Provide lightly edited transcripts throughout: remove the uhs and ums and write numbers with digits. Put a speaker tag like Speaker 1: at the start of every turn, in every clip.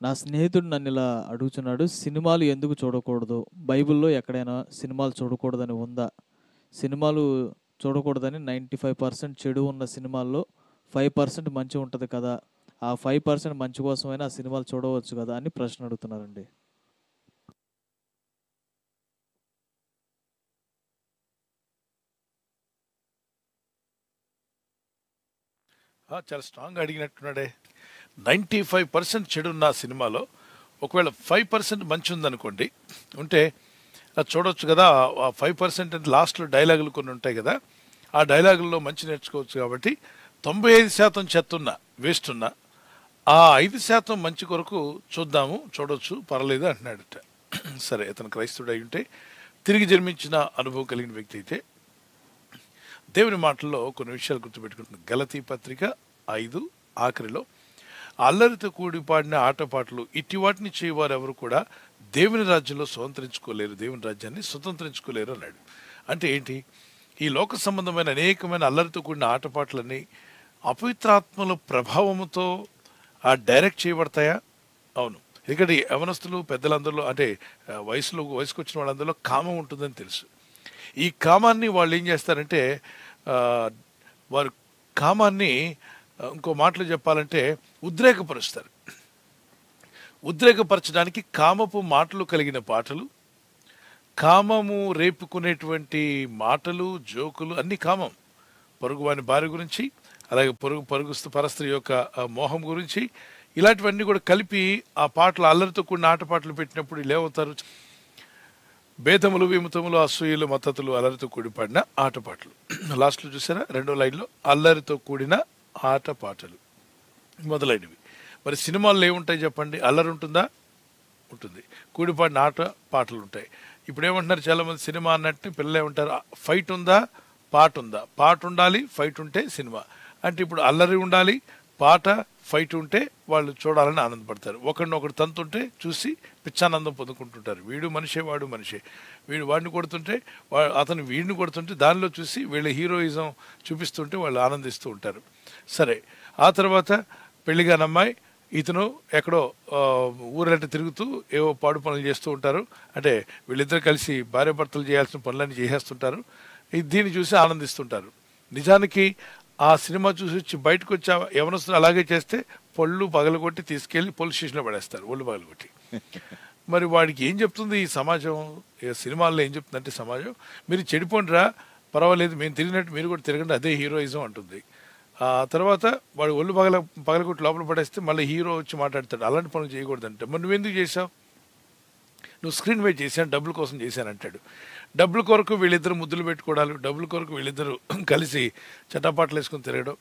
Speaker 1: నా స్నేహితుడు నన్ను ఇలా అడుగుతున్నాడు. సినిమాలు ఎందుకు చూడకూడదు? బైబిల్‌లో ఎక్కడైనా సినిమాలు చూడకూడదని ఉందా? సినిమాలు చూడకూడదని 95% చెడు ఉన్న సినిమాల్లో 5% మంచి ఉంటది కదా! ఆ 5% మంచి కోసమైనా ఆ సినిమాలు చూడవచ్చు కదా! అని ప్రశ్న అడుగుతున్నారండి.
Speaker 2: చాలా స్ట్రాంగ్గా అడిగినట్టున్నాడే. 95% చెడున్న ఆ సినిమాలో ఒకవేళ 5% మంచి ఉందనుకోండి, ఉంటే అది చూడొచ్చు కదా. ఆ 5% అంటే లాస్ట్లో డైలాగులు కొన్ని ఉంటాయి కదా, ఆ డైలాగుల్లో మంచి నేర్చుకోవచ్చు. కాబట్టి 95% చెత్త ఉన్న వేస్ట్ ఉన్న ఆ 5% మంచి కొరకు చూద్దాము, చూడొచ్చు, పర్లేదు అంటున్నాడట. సరే, అతను క్రైస్తవుడు అయి ఉంటే, తిరిగి జన్మించిన అనుభవం కలిగిన వ్యక్తి అయితే దేవుని మాటల్లో కొన్ని విషయాలు గుర్తుపెట్టుకుంటుంది. గలతీ పత్రిక 5 ఆఖరిలో అల్లరితో కూడి పాడిన ఆటపాటలు ఇట్టి వాటిని చేయవారు ఎవరు కూడా దేవుని రాజ్యంలో స్వతంత్రించుకోలేరు, దేవుని రాజ్యాన్ని స్వతంత్రించుకోలేరు అన్నాడు. అంటే ఏంటి? ఈ లోక సంబంధమైన అనేకమైన అల్లరితో కూడిన ఆటపాటలన్నీ అపవిత్రాత్మల ప్రభావముతో డైరెక్ట్ చేయబడతాయా? అవును. ఎందుకంటే యవనస్తులు పెద్దలందరిలో, అంటే వయసుకు వచ్చిన వాళ్ళందరిలో కామం ఉంటుందని తెలుసు. ఈ కామాన్ని వాళ్ళు ఏం చేస్తారంటే, ఆ, వారు కామాన్ని ఇంకో మాటలు చెప్పాలంటే ఉద్రేకపరుస్తారు. ఉద్రేకపరచడానికి కామపు మాటలు కలిగిన పాటలు, కామము రేపుకునేటువంటి మాటలు, జోకులు అన్ని కామం. పొరుగువాని భార్య గురించి, అలాగే పరస్త్రీ యొక్క మోహం గురించి, ఇలాంటివన్నీ కూడా కలిపి ఆ పాటలు అల్లరితో కూడిన ఆటపాటలు పెట్టినప్పుడు వీళ్ళు ఏమవుతారు? భేదములు, విముతములు, అసూయలు, మద్దతులు, అల్లరితో కూడి పాడిన ఆటపాటలు. లాస్ట్లో చూసారా, 2వ లైన్లో అల్లరితో కూడిన ఆటపాటలు మొదలైనవి. మరి సినిమాల్లో ఏముంటాయి చెప్పండి? అల్లరి ఉంటుందా? ఉంటుంది. కూడిపాడిన ఆట పాటలు ఉంటాయి. ఇప్పుడు ఏమంటున్నారు చాలామంది, సినిమా అన్నట్టు పిల్లలు ఏమంటారు, ఫైట్ ఉందా, పాట ఉందా? పాట ఉండాలి, ఫైట్ ఉంటే సినిమా. అంటే ఇప్పుడు అల్లరి ఉండాలి, పాట, ఫైట్ ఉంటే వాళ్ళు చూడాలని ఆనందపడతారు. ఒకరినొకరు తంతుంటే చూసి పిచ్చానందం పొందుకుంటుంటారు. వీడు మనిషే, వాడు మనిషే. వీడు వాడిని కొడుతుంటే అతను వీడిని కొడుతుంటే దానిలో చూసి వీళ్ళ హీరోయిజం చూపిస్తుంటే వాళ్ళు ఆనందిస్తూ ఉంటారు. సరే, ఆ తర్వాత పెళ్లిగాని అమ్మాయి, ఇతను ఎక్కడో ఊరంటే తిరుగుతూ ఏవో పాడు పనులు చేస్తూ ఉంటారు. అంటే వీళ్ళిద్దరు కలిసి భార్యాభర్తలు చేయాల్సిన పనులన్నీ చేసేస్తుంటారు. దీన్ని చూసి ఆనందిస్తుంటారు. నిజానికి ఆ సినిమా చూసి వచ్చి బయటకు వచ్చి యవనస్తులు అలాగే చేస్తే పళ్ళు పగలగొట్టి తీసుకెళ్లి పోలీస్ స్టేషన్లో పడేస్తారు, ఒళ్ళు పగలగొట్టి. మరి వాడికి ఏం చెప్తుంది ఈ సమాజం? సినిమాల్లో ఏం చెప్తుందంటే సమాజం, మీరు చెడిపోండిరా, పర్వాలేదు, మేము తిరిగినట్టు మీరు కూడా తిరగండి, అదే హీరోయిజం అంటుంది. ఆ తర్వాత వాడు ఒళ్ళు పగలగొట్టి లోపల పడేస్తే మళ్ళీ హీరో వచ్చి మాట్లాడతాడు, అలాంటి పనులు చేయకూడదంటే. మరి నువ్వెందుకు చేసావు? నువ్వు స్క్రీన్ వెయిట్ చేశాను, డబ్బుల కోసం చేశానంటాడు. డబ్బుల కొరకు వీళ్ళిద్దరు ముద్దులు పెట్టుకోవడాలు, డబ్బుల కొరకు వీళ్ళిద్దరూ కలిసి చటాపాట్లు వేసుకుని తిరగడం,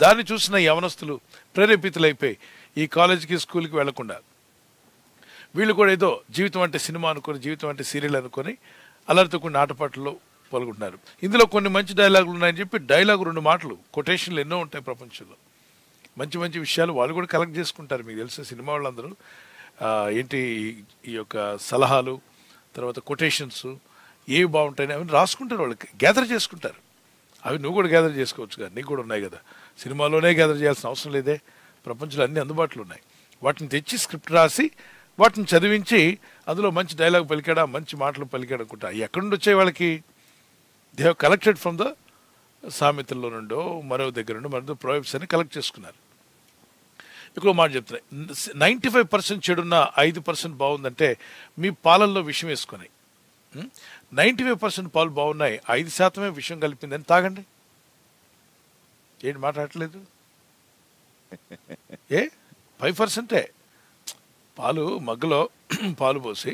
Speaker 2: దాన్ని చూసిన యవనస్తులు ప్రేరేపితులైపోయి ఈ కాలేజీకి, స్కూల్కి వెళ్లకుండా వీళ్ళు కూడా ఏదో జీవితం అంటే సినిమా అనుకొని, జీవితం అంటే సీరియల్ అనుకొని అల్లరితో కొన్ని ఆటపాటల్లో పాల్గొంటున్నారు. ఇందులో కొన్ని మంచి డైలాగులు ఉన్నాయని చెప్పి డైలాగు 2 మాటలు, కొటేషన్లు ఎన్నో ఉంటాయి ప్రపంచంలో. మంచి మంచి విషయాలు వాళ్ళు కూడా కలెక్ట్ చేసుకుంటారు. మీకు తెలిసిన సినిమా వాళ్ళందరూ ఏంటి ఈ యొక్క సలహాలు, తర్వాత కొటేషన్స్ ఏవి బాగుంటాయని అవన్నీ రాసుకుంటారు, వాళ్ళకి గ్యాదర్ చేసుకుంటారు. అవి నువ్వు కూడా గ్యాదర్ చేసుకోవచ్చు కదా, నీకు కూడా ఉన్నాయి కదా. సినిమాలోనే గ్యాదర్ చేయాల్సిన అవసరం లేదే, ప్రపంచంలో అన్ని అందుబాటులో ఉన్నాయి. వాటిని తెచ్చి స్క్రిప్ట్ రాసి వాటిని చదివించి అందులో మంచి డైలాగ్ పలికాడా, మంచి మాటలు పలికాడు అనుకుంటా. ఎక్కడి నుండి వచ్చాయి వాళ్ళకి? They have collected from the సామెతల్లో నుండో మరో దగ్గర నుండి మరో ప్రోయబ్స్ అని కలెక్ట్ చేసుకున్నారు. ఇక్కడ మాట చెప్తున్నాయి, 95% చెడున్న 5% బాగుందంటే మీ పాలల్లో విషం వేసుకొని, 95% పాలు బాగున్నాయి, 5% విషం కలిపిందని తాగండి. ఏంటి మాట్లాడట్లేదు? 5%? పాలు మగ్గులో పాలు పోసి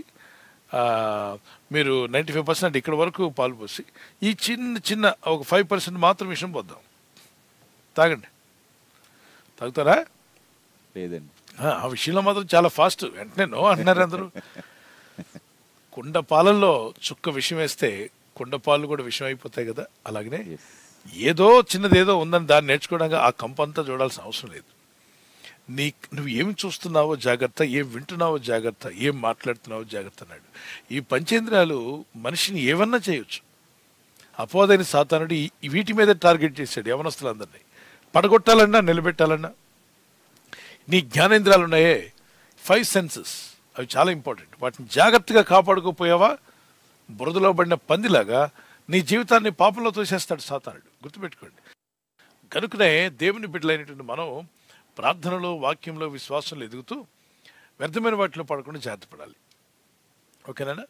Speaker 2: మీరు 95% ఇక్కడ వరకు పాలు పోసి ఈ చిన్న ఒక 5% మాత్రం విషం పోద్దాం, తాగండి. తాగుతారా?
Speaker 1: లేదండి.
Speaker 2: ఆ విషయంలో మాత్రం చాలా ఫాస్ట్, వెంటనే నో అంటున్నారు అందరూ. కుండ పాలల్లో చుక్క విషం వేస్తే కుండ పాలు కూడా విషం అయిపోతాయి కదా. అలాగనే ఏదో చిన్నదేదో ఉందని దాన్ని నేర్చుకోవడానికి ఆ కంపంతా చూడాల్సిన అవసరం లేదు. నువ్వు ఏమి చూస్తున్నావో జాగ్రత్త, ఏం వింటున్నావో జాగ్రత్త, ఏం మాట్లాడుతున్నావో జాగ్రత్త అన్నాడు. ఈ పంచేంద్రియాలు మనిషిని ఏమన్నా చేయొచ్చు. అపోదైన సాతానుడు వీటి మీద టార్గెట్ చేశాడు యవనస్తులందరినీ. పడగొట్టాలన్నా, నిలబెట్టాలన్నా. నీ జ్ఞానేంద్రియాలు ఉన్నాయే, 5 సెన్సెస్ అవి చాలా ఇంపార్టెంట్. వాటిని జాగ్రత్తగా కాపాడుకోపోయావా బురదలో పడిన పందిలాగా నీ జీవితాన్ని పాపంలో తోసేస్తాడు సాతానుడు. గుర్తుపెట్టుకోండి. కనుకనే దేవుని బిడ్డలైనటువంటి మనం ప్రార్థనలో, వాక్యంలో, విశ్వాసంలో ఎదుగుతూ వ్యర్థమైన వాటిలో పడకుండా జాగ్రత్త పడాలి. ఓకేనా?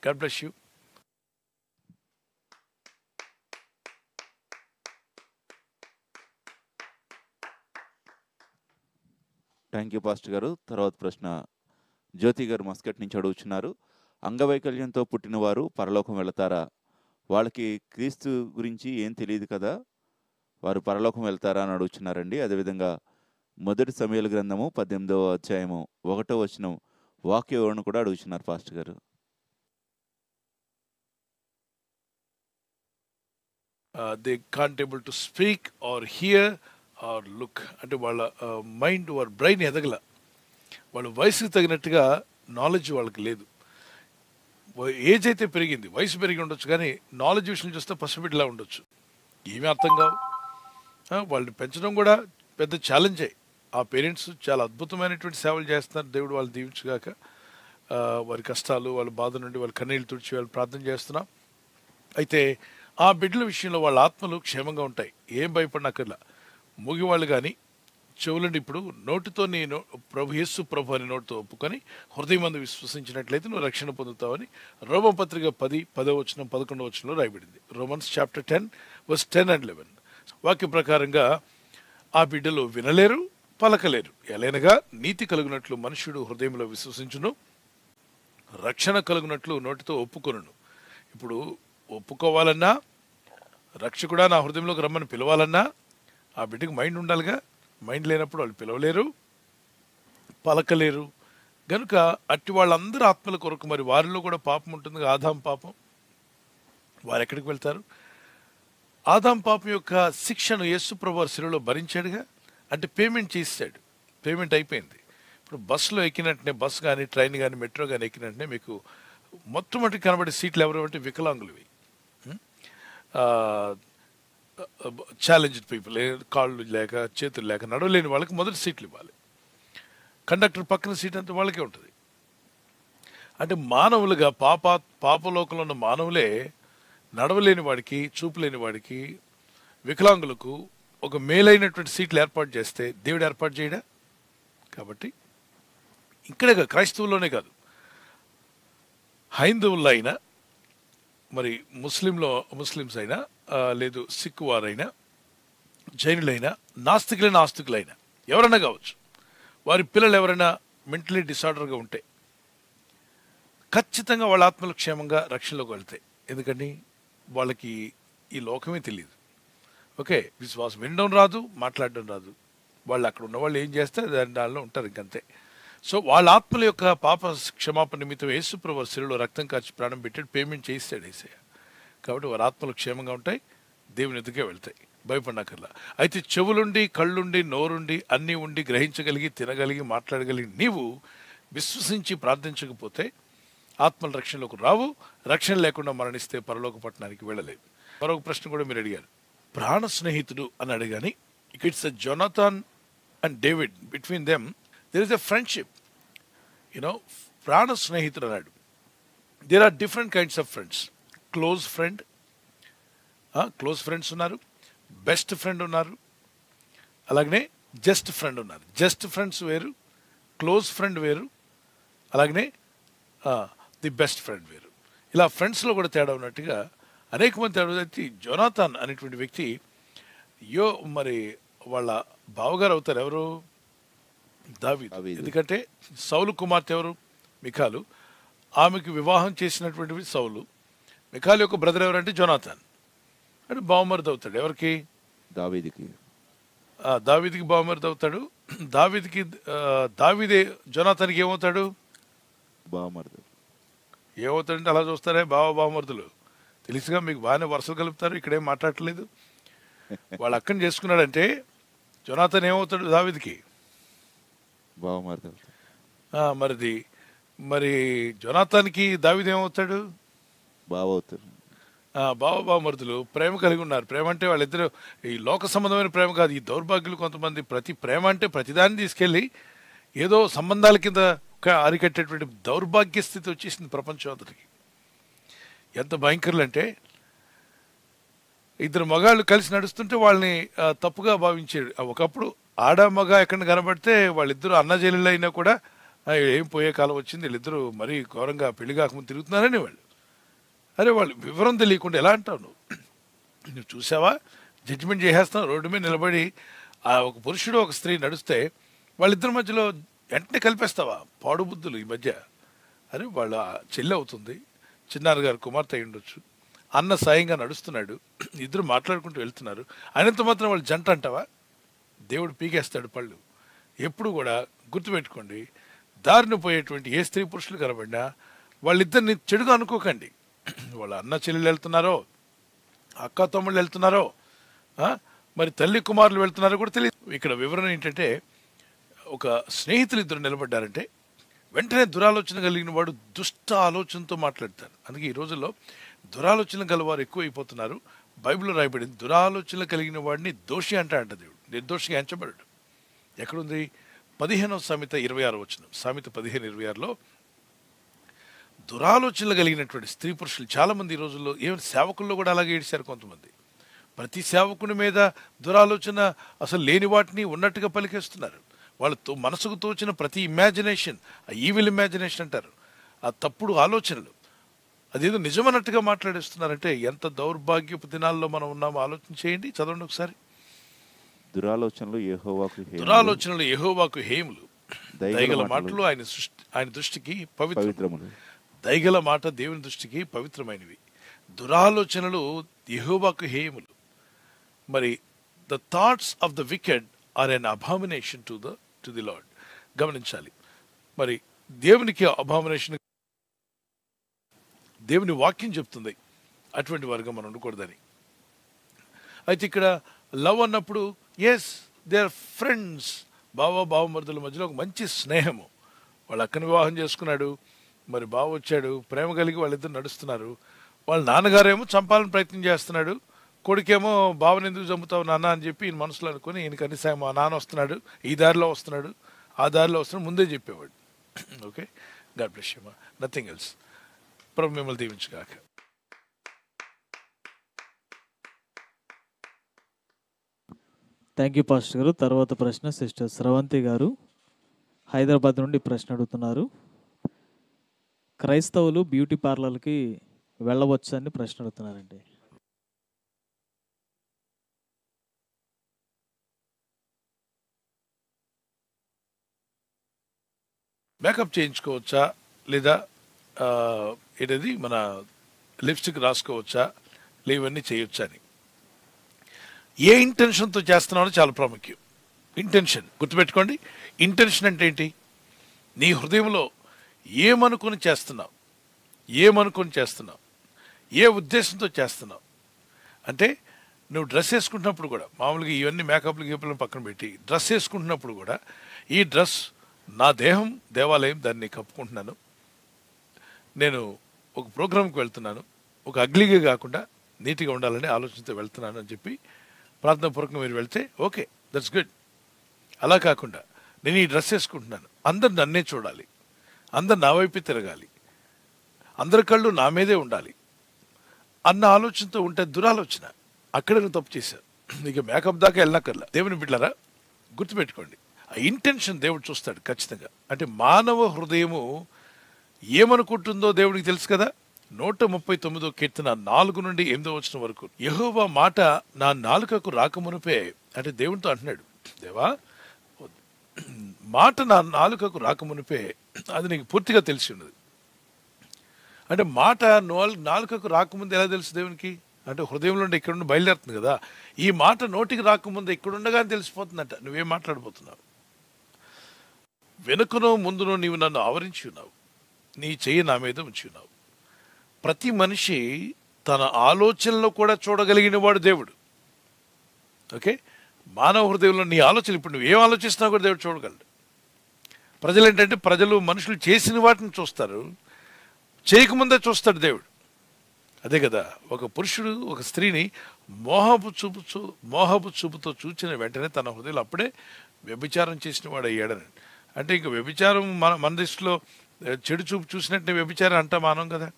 Speaker 2: God bless you.
Speaker 3: Thank you pastor గారు. తర్వాత ప్రశ్న జ్యోతి గారు మస్కట్ నుంచి అడుగుతున్నారు. అంగవైకల్యంతో పుట్టినవారు పరలోకం వెళతారా? వాళ్ళకి క్రీస్తు గురించి ఏం తెలియదు కదా, వారు పరలోకం వెళ్తారా అని అడుగుతున్నారండి. అదేవిధంగా మొదటి సమూయేలు గ్రంథము 18వ అధ్యాయము 1వ వచనం వాక్య వివరణ కూడా అడుగుతున్నారు పాస్టర్ గారు.
Speaker 2: They can't able to speak or hear or look. అంటే వాళ్ళ మైండ్, వాళ్ళ బ్రెయిన్ ఎదగల. వాళ్ళ వయసుకు తగినట్టుగా నాలెడ్జ్ వాళ్ళకి లేదు. ఏజ్ అయితే పెరిగింది, వయసు పెరిగి ఉండొచ్చు, కానీ నాలెడ్జ్ విషయం చూస్తే పసిబిడ్డలా ఉండొచ్చు. ఏమీ అర్థం కావు. వాళ్ళని పెంచడం కూడా పెద్ద ఛాలెంజే. ఆ పేరెంట్స్ చాలా అద్భుతమైనటువంటి సేవలు చేస్తున్నారు. దేవుడు వాళ్ళు దీవించుగాక. వారి కష్టాలు, వాళ్ళ బాధ నుండి వాళ్ళ కన్నీళ్ళు తుడిచి వాళ్ళు ప్రార్థన చేస్తున్నాం. అయితే ఆ బిడ్డల విషయంలో వాళ్ళ ఆత్మలు క్షేమంగా ఉంటాయి. ఏం భయపడినక్కర్లా. మూగివాళ్ళు కానీ చెవులండి, ఇప్పుడు నోటితో నేను ప్రభు యేసు ప్రభు అని నోటితో ఒప్పుకొని హృదయమందు విశ్వసించినట్లయితే నువ్వు రక్షణ పొందుతావని రోమపత్రిక 10వ వచనం 11వ వచనంలో రాయబడింది. Romans chapter 10 verse 10 and 11. వాక్య ప్రకారంగా ఆ బిడ్డలు వినలేరు, పలకలేరు. ఎలైనగా నీతి కలుగునట్లు మనుష్యుడు హృదయంలో విశ్వసించును, రక్షణ కలుగునట్లు నోటితో ఒప్పుకొనును. ఇప్పుడు ఒప్పుకోవాలన్నా, రక్షకుడా నా హృదయంలోకి రమ్మని పిలవాలన్నా ఆ బిడ్డకి మైండ్ ఉండాలిగా. మైండ్ లేనప్పుడు వాళ్ళు పిలవలేరు, పలకలేరు. కనుక అట్టి వాళ్ళందరూ ఆత్మల కొరకు మరి వారిలో కూడా పాపం ఉంటుంది. ఆదాం పాపం. వారు ఎక్కడికి వెళ్తారు? ఆదాం పాపం యొక్క శిక్షను యేసు ప్రభువు శిలువలో భరించాడుగా. అంటే పేమెంట్ చేసాడు, పేమెంట్ అయిపోయింది. ఇప్పుడు బస్సులో ఎక్కినట్టునే, బస్సు కానీ ట్రైన్ కానీ మెట్రో కానీ ఎక్కినట్టునే మీకు మొట్టమొదటి కనబడే సీట్లు ఎవరు అంటే వికలాంగులవి, ఛాలెంజ్డ్ పీపుల్, కాళ్ళు లేక చేతులు లేక నడవలేని వాళ్ళకి మొదటి సీట్లు ఇవ్వాలి. కండక్టర్ పక్కన సీట్ అంతా వాళ్ళకే ఉంటుంది. అంటే మానవులుగా పాపలోకంలో ఉన్న మానవులే నడవలేని వాడికి, చూపు లేని వాడికి, వికలాంగులకు ఒక మేలైనటువంటి సీట్లు ఏర్పాటు చేస్తే దేవుడు ఏర్పాటు చేయడా? కాబట్టి ఇక్కడే క్రైస్తవుల్లోనే కాదు, హైందవుల్లో అయినా, మరి ముస్లిమ్స్ అయినా, లేదు సిక్కు వారైనా, జైనులైనా, నాస్తికులైన ఆస్తికులైనా ఎవరైనా కావచ్చు, వారి పిల్లలు ఎవరైనా మెంటలీ డిసార్డర్గా ఉంటే ఖచ్చితంగా వాళ్ళ ఆత్మలు క్షేమంగా రక్షణలోకి వెళ్తాయి. ఎందుకని వాళ్ళకి ఈ లోకమే తెలియదు. ఓకే, విశ్వాసం వినడం రాదు, మాట్లాడడం రాదు. వాళ్ళు అక్కడ ఉన్న వాళ్ళు ఏం చేస్తే దానిలో ఉంటారు, ఇంకంతే. సో వాళ్ళ ఆత్మల యొక్క పాప క్షమాపణ నిమిత్తం యేసు ప్రభువు శిలువలో రక్తం కార్చి ప్రాణం పెట్టాడు, పేమెంట్ చేస్తాడు యేసయ్య. కాబట్టి వారి ఆత్మలు క్షేమంగా ఉంటాయి, దేవుని ఎదుగే వెళ్తాయి, భయపడనక్కర్లా. అయితే చెవులుండి, కళ్ళుండి, నోరుండి, అన్నీ ఉండి, గ్రహించగలిగి, తినగలిగి, మాట్లాడగలిగి నీవు విశ్వసించి ప్రార్థించకపోతే ఆత్మల రక్షణలోకి రావు. రక్షణ లేకుండా మరణిస్తే పరలోక పట్టణానికి వెళ్ళలేదు. మరొక ప్రశ్న కూడా మీరు అడిగారు, ప్రాణ స్నేహితుడు అని అడిగాని. It's Jonathan and David, between them there is a friendship. ప్రాణ స్నేహితుడు అన్నాడు. There are different kinds of friends. Close friends ఉన్నారు, బెస్ట్ ఫ్రెండ్ ఉన్నారు, అలాగనే జస్ట్ ఫ్రెండ్ ఉన్నారు. జస్ట్ ఫ్రెండ్స్ వేరు, క్లోజ్ ఫ్రెండ్ వేరు, అలాగనే ది బెస్ట్ ఫ్రెండ్ వేరు. ఇలా ఫ్రెండ్స్లో కూడా తేడా ఉన్నట్టుగా అనేక మంది తేడా. జొనాథన్ అనేటువంటి వ్యక్తి మరి వాళ్ళ బావగారు అవుతారు. ఎవరు? దావీదు. ఎందుకంటే సౌలు కుమార్తె ఎవరు? మికాలు. ఆమెకు వివాహం చేసినటువంటి సౌలు. మికాలు యొక్క బ్రదర్ ఎవరంటే జొనాథన్. అంటే బావమరిది అవుతాడు. ఎవరికి?
Speaker 3: దావీదుకి.
Speaker 2: దావీదుకి బావమరిది అవుతాడు. దావీదే జొనాథన్కి ఏమవుతాడు?
Speaker 3: బావమరిది.
Speaker 2: ఏమవుతాడంటే అలా చూస్తారే బావమరుదులు. తెలుసుగా మీకు, బాగానే వరుసలు కలుపుతారు. ఇక్కడేం మాట్లాడట్లేదు. వాళ్ళ అక్కని చేసుకున్నాడంటే జొనాథన్ ఏమవుతాడు? దావీదుకి
Speaker 3: బావమరిది.
Speaker 2: మరి జొనాథన్కి దావీదు ఏమవుతాడు?
Speaker 3: బావవుతాడు.
Speaker 2: బావమరుదులు ప్రేమ కలిగి ఉన్నారు. ప్రేమ అంటే వాళ్ళిద్దరు ఈ లోక సంబంధమైన ప్రేమ కాదు. ఈ దౌర్భాగ్యులు కొంతమంది ప్రేమ అంటే ప్రతిదాన్ని తీసుకెళ్ళి ఏదో సంబంధాల కింద అరికట్టేటువంటి దౌర్భాగ్య స్థితి వచ్చేసింది ప్రపంచం అంతటికి. ఎంత భయంకరులు అంటే, ఇద్దరు మగాళ్ళు కలిసి నడుస్తుంటే వాళ్ళని తప్పుగా భావించేది. ఒకప్పుడు ఆడ మగ ఎక్కడ కనబడితే వాళ్ళిద్దరూ అన్నజల్లులు అయినా కూడా ఏం పోయే కాలం వచ్చింది, వీళ్ళిద్దరూ మరీ ఘోరంగా పెళ్లి కాకముందు తిరుగుతున్నారని వాళ్ళు. అరే వాళ్ళు వివరం తెలియకుండా ఎలా అంటావు నువ్వు చూసావా, జడ్జిమెంట్ చేసేస్తావు రోడ్డు మీద నిలబడి. ఒక పురుషుడు ఒక స్త్రీ నడుస్తే వాళ్ళిద్దరి మధ్యలో వెంటనే కలిపేస్తావా? పాడు బుద్ధులు ఈ మధ్య. అరే వాళ్ళ చెల్లి అవుతుంది, చిన్నాన్నగారు కుమార్తె అయి ఉండొచ్చు, అన్న సాయంగా నడుస్తున్నాడు, ఇద్దరు మాట్లాడుకుంటూ వెళ్తున్నారు, అయినంత మాత్రం వాళ్ళు జంట అంటావా? దేవుడు పీకేస్తాడు పళ్ళు. ఎప్పుడు కూడా గుర్తుపెట్టుకోండి, దారిని పోయేటువంటి ఏ స్త్రీ పురుషులు కనబడినా వాళ్ళిద్దరిని చెడుగా అనుకోకండి. వాళ్ళ అన్న చెల్లెలు వెళ్తున్నారో, అక్క తమ్ముళ్ళు వెళ్తున్నారో, మరి తల్లి కుమారులు వెళ్తున్నారో కూడా తెలియదు. ఇక్కడ వివరణ ఏంటంటే, ఒక స్నేహితులు ఇద్దరు నిలబడ్డారంటే వెంటనే దురాలోచన కలిగిన వాడు దుష్ట ఆలోచనతో మాట్లాడతారు. అందుకే ఈ రోజుల్లో దురాలోచన గలవారు ఎక్కువైపోతున్నారు. బైబిల్లో రాయబడింది, దురాలోచన కలిగిన వాడిని దోషి అంట దేవుడు, నిర్దోషిగా ఎంచబడ్డాడు. ఎక్కడుంది? 15వ సామెత 26వ వచనం. సామెత 15:26లో దురాలోచనలు కలిగినటువంటి స్త్రీ పురుషులు చాలామంది ఈ రోజుల్లో, ఏమైనా సేవకుల్లో కూడా అలాగే ఏడిశారు కొంతమంది. ప్రతి సేవకుని మీద దురాలోచన, అసలు లేని వాటిని ఉన్నట్టుగా పలికేస్తున్నారు. వాళ్ళతో మనసుకు తోచిన ప్రతి ఇమాజినేషన్, ఆ ఈవిల్ ఇమాజినేషన్ అంటారు, ఆ తప్పుడు ఆలోచనలు, అదేదో నిజమన్నట్టుగా మాట్లాడేస్తున్నారంటే ఎంత దౌర్భాగ్యపు దినాల్లో మనం ఉన్నామో ఆలోచన చేయండి. చదవండి ఒకసారి.
Speaker 3: దురాలోచనలు యెహోవాకు హేములు,
Speaker 2: దయగల మాటలు ఆయన దృష్టికి పవిత్రములు. దయగల మాట దేవుని దృష్టికి పవిత్రమైనవి. దురాలోచనలు యెహోవాకు హేములు. మరి the thoughts of the wicked are an abomination to the Lord. గమనించాలి, మరి దేవునికి అబామినేషన్ దేవుని వాక్యం చెప్తుంది అటువంటి వారుగా మనం ఉండకూడదని. అయితే ఇక్కడ లవ్ అన్నప్పుడు ఎస్ దే ఆర్ ఫ్రెండ్స్, బావమరుదుల మధ్యలో ఒక మంచి స్నేహము. వాళ్ళ అక్కని వివాహం చేసుకున్నాడు, మరి బావ వచ్చాడు, ప్రేమ కలిగి వాళ్ళిద్దరు నడుస్తున్నారు. వాళ్ళ నాన్నగారేమో చంపాలని ప్రయత్నం చేస్తున్నాడు, కొడుకేమో బావని ఎందుకు చంపుతావు నాన్న అని చెప్పి ఈయన మనసులో అనుకుని, ఈయన కనీసం మా నాన్న వస్తున్నాడు, ఈ దారిలో వస్తున్నాడు, ఆ దారిలో వస్తున్నాడు ముందే చెప్పేవాడు. Okay, God bless you, nothing else. ప్రభు మిమ్మల్ని దీవించుగాక.
Speaker 1: థ్యాంక్ యూ పాస్టర్ గారు. తర్వాత ప్రశ్న సిస్టర్ స్రవంతి గారు హైదరాబాద్ నుండి ప్రశ్న అడుగుతున్నారు. క్రైస్తవులు బ్యూటీ పార్లర్కి వెళ్ళవచ్చు అని ప్రశ్న అడుగుతున్నారండి.
Speaker 2: మేకప్ చేయించుకోవచ్చా, లేదా ఏంటది మన లిప్స్టిక్ రాసుకోవచ్చా, ఇవన్నీ చేయొచ్చా అని ఏ ఇంటెన్షన్తో చేస్తున్నామో చాలా ప్రాముఖ్యం. ఇంటెన్షన్ గుర్తుపెట్టుకోండి. ఇంటెన్షన్ అంటే ఏంటి? నీ హృదయంలో ఏమనుకొని చేస్తున్నావు, ఏ ఉద్దేశంతో చేస్తున్నావు. అంటే నువ్వు డ్రెస్ వేసుకుంటున్నప్పుడు కూడా, మామూలుగా ఇవన్నీ మేకప్లు గీపులను పక్కన పెట్టి డ్రెస్ వేసుకుంటున్నప్పుడు కూడా, ఈ డ్రెస్ నా దేహం దేవాలయం, దాన్ని కప్పుకుంటున్నాను, నేను ఒక ప్రోగ్రాంకి వెళ్తున్నాను, ఒక అగ్లీగా కాకుండా నీట్గా ఉండాలని ఆలోచనతో వెళ్తున్నాను అని చెప్పి ప్రార్థనాపూర్వకంగా మీరు వెళ్తే ఓకే, దట్స్ గుడ్. అలా కాకుండా నేను ఈ డ్రెస్ వేసుకుంటున్నాను, అందరు నన్నే చూడాలి, అందరు నా వైపే తిరగాలి, అందరి కళ్ళు నా మీదే ఉండాలి అన్న ఆలోచనతో ఉంటే దురాలోచన. అక్కడ నువ్వు తప్పు చేశావు. నీకు మేకప్ దాకా వెళ్ళనక్కర్లా. దేవుని బిడ్డలారా గుర్తుపెట్టుకోండి, ఆ ఇంటెన్షన్ దేవుడు చూస్తాడు ఖచ్చితంగా. అంటే మానవ హృదయము ఏమనుకుంటుందో దేవుడికి తెలుసు కదా. 139వ కీర్తన 4 నుండి 8వ వచనం వరకు, యెహోవా మాట నా నాలుకకు రాకమునుపే, అంటే దేవునితో అంటున్నాడు, దేవా మాట నా నాలుకకు రాకమునుపే అది నీకు పూర్తిగా తెలిసి ఉన్నది. అంటే మాట నాలుకకు రాకముందు ఎలా తెలుసు దేవునికి? అంటే హృదయంలో ఇక్కడ నుండి బయలుదేరుతుంది కదా. ఈ మాట నోటికి రాకముందు ఇక్కడుండగానే తెలిసిపోతుందంట నువ్వేం మాట్లాడబోతున్నావు. వెనుకనో ముందునో నీవు నన్ను ఆవరించి ఉన్నావు, నీ చెయ్యి నా మీద ఉంచి ఉన్నావు. ప్రతి మనిషి తన ఆలోచనలో కూడా చూడగలిగిన వాడు దేవుడు. ఓకే, మానవ హృదయంలో నీ ఆలోచన, ఇప్పుడు నువ్వు ఏం ఆలోచిస్తున్నా కూడా దేవుడు చూడగలడు. ప్రజలు ఏంటంటే మనుషులు చేసిన వాటిని చూస్తారు, చేయకముందే చూస్తాడు దేవుడు. అదే కదా, ఒక పురుషుడు ఒక స్త్రీని మోహపు చూపుతో చూచిన వెంటనే తన హృదయంలో అప్పుడే వ్యభిచారం చేసిన వాడు అయ్యాడని. అంటే ఇంక వ్యభిచారం మన దృష్టిలో చెడు చూపు చూసినట్టే వ్యభిచారం అంటా మానం కదా.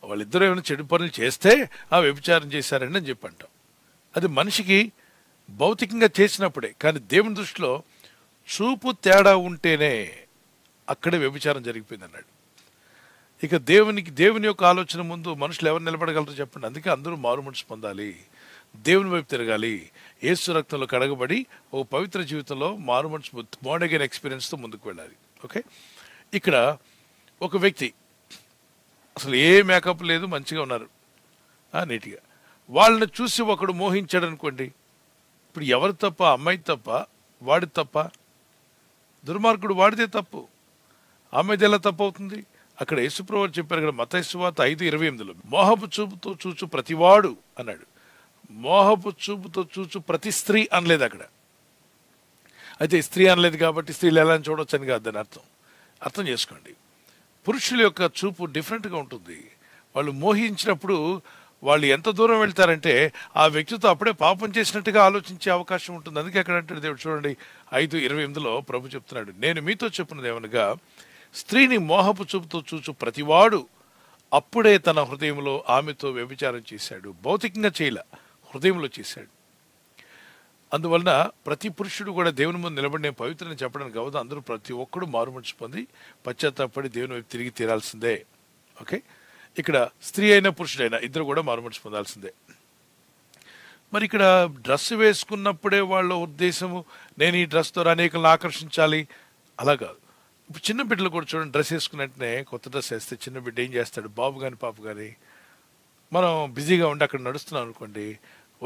Speaker 2: వాళ్ళిద్దరూ ఏమైనా చెడు పనులు చేస్తే ఆ వ్యభిచారం చేశారని అని చెప్పి అంటాం. అది మనిషికి భౌతికంగా చేసినప్పుడే. కానీ దేవుని దృష్టిలో చూపు తేడా ఉంటేనే అక్కడే వ్యభిచారం జరిగిపోయింది అన్నాడు. ఇక దేవుని యొక్క ఆలోచన ముందు మనుషులు ఎవరు నిలబడగలరు చెప్పండి. అందుకే అందరూ మారు మనసు పొందాలి, దేవుని వైపు తిరగాలి, యేసు రక్తంలో కడగబడి ఓ పవిత్ర జీవితంలో మారు మనసు బోర్న్ అగైన్ ఎక్స్పీరియన్స్తో ముందుకు వెళ్ళాలి. ఓకే, ఇక్కడ ఒక వ్యక్తి అసలు ఏ మేకప్ లేదు, మంచిగా ఉన్నారు, నీట్గా. వాళ్ళని చూసి ఒకడు మోహించాడు అనుకోండి. ఇప్పుడు ఎవరు తప్ప? అమ్మాయి తప్ప, వాడి తప్ప? దుర్మార్గుడు వాడితే తప్పు, అమ్మాయిది ఎలా తప్పు అవుతుంది? అక్కడ యేసుప్రభువు చెప్పారు కదా మత్తయి సువార్త 5:28 మోహపు చూపుతో చూచు ప్రతివాడు అన్నాడు. మోహపు చూపుతో చూచు ప్రతి స్త్రీ అనలేదు అక్కడ. అయితే స్త్రీ అనలేదు కాబట్టి స్త్రీలు ఎలా చూడవచ్చు అని కాదు దాని అర్థం చేసుకోండి. పురుషుల యొక్క చూపు డిఫరెంట్గా ఉంటుంది. వాళ్ళు మోహించినప్పుడు వాళ్ళు ఎంత దూరం వెళ్తారంటే ఆ వ్యక్తితో అప్పుడే పాపం చేసినట్టుగా ఆలోచించే అవకాశం ఉంటుంది. అందుకే అక్కడ అంటే దేవుడు చూడండి 5:28 ప్రభు చెప్తున్నాడు, నేను మీతో చెప్పినది ఏమనగా స్త్రీని మోహపు చూపుతో చూచు ప్రతివాడు అప్పుడే తన హృదయంలో ఆమెతో వ్యభిచారం చేశాడు. భౌతికంగా చేయలే, హృదయంలో చేశాడు. అందువలన ప్రతి పురుషుడు కూడా దేవుని ముందు నిలబడి నేను పవిత్రని చెప్పడానికి కావద్దు. అందరూ ప్రతి ఒక్కడు మారుమనసు పొంది పశ్చాత్తాపడి దేవుని వైపు తిరిగి తీరాల్సిందే. ఓకే, ఇక్కడ స్త్రీ అయినా పురుషుడైనా ఇద్దరు కూడా మారుమనసు పొందాల్సిందే. మరి ఇక్కడ డ్రెస్ వేసుకున్నప్పుడే వాళ్ళ ఉద్దేశము నేను ఈ డ్రెస్ ద్వారా అనేకలను ఆకర్షించాలి అలా కాదు. ఇప్పుడు చిన్న బిడ్డలు కూడా చూడండి, డ్రెస్ వేసుకున్నట్టునే కొత్త డ్రెస్ వేస్తే చిన్న బిడ్డ ఏం చేస్తాడు? బాబు కానీ పాప కానీ మనం బిజీగా ఉండి అక్కడ నడుస్తున్నాం అనుకోండి,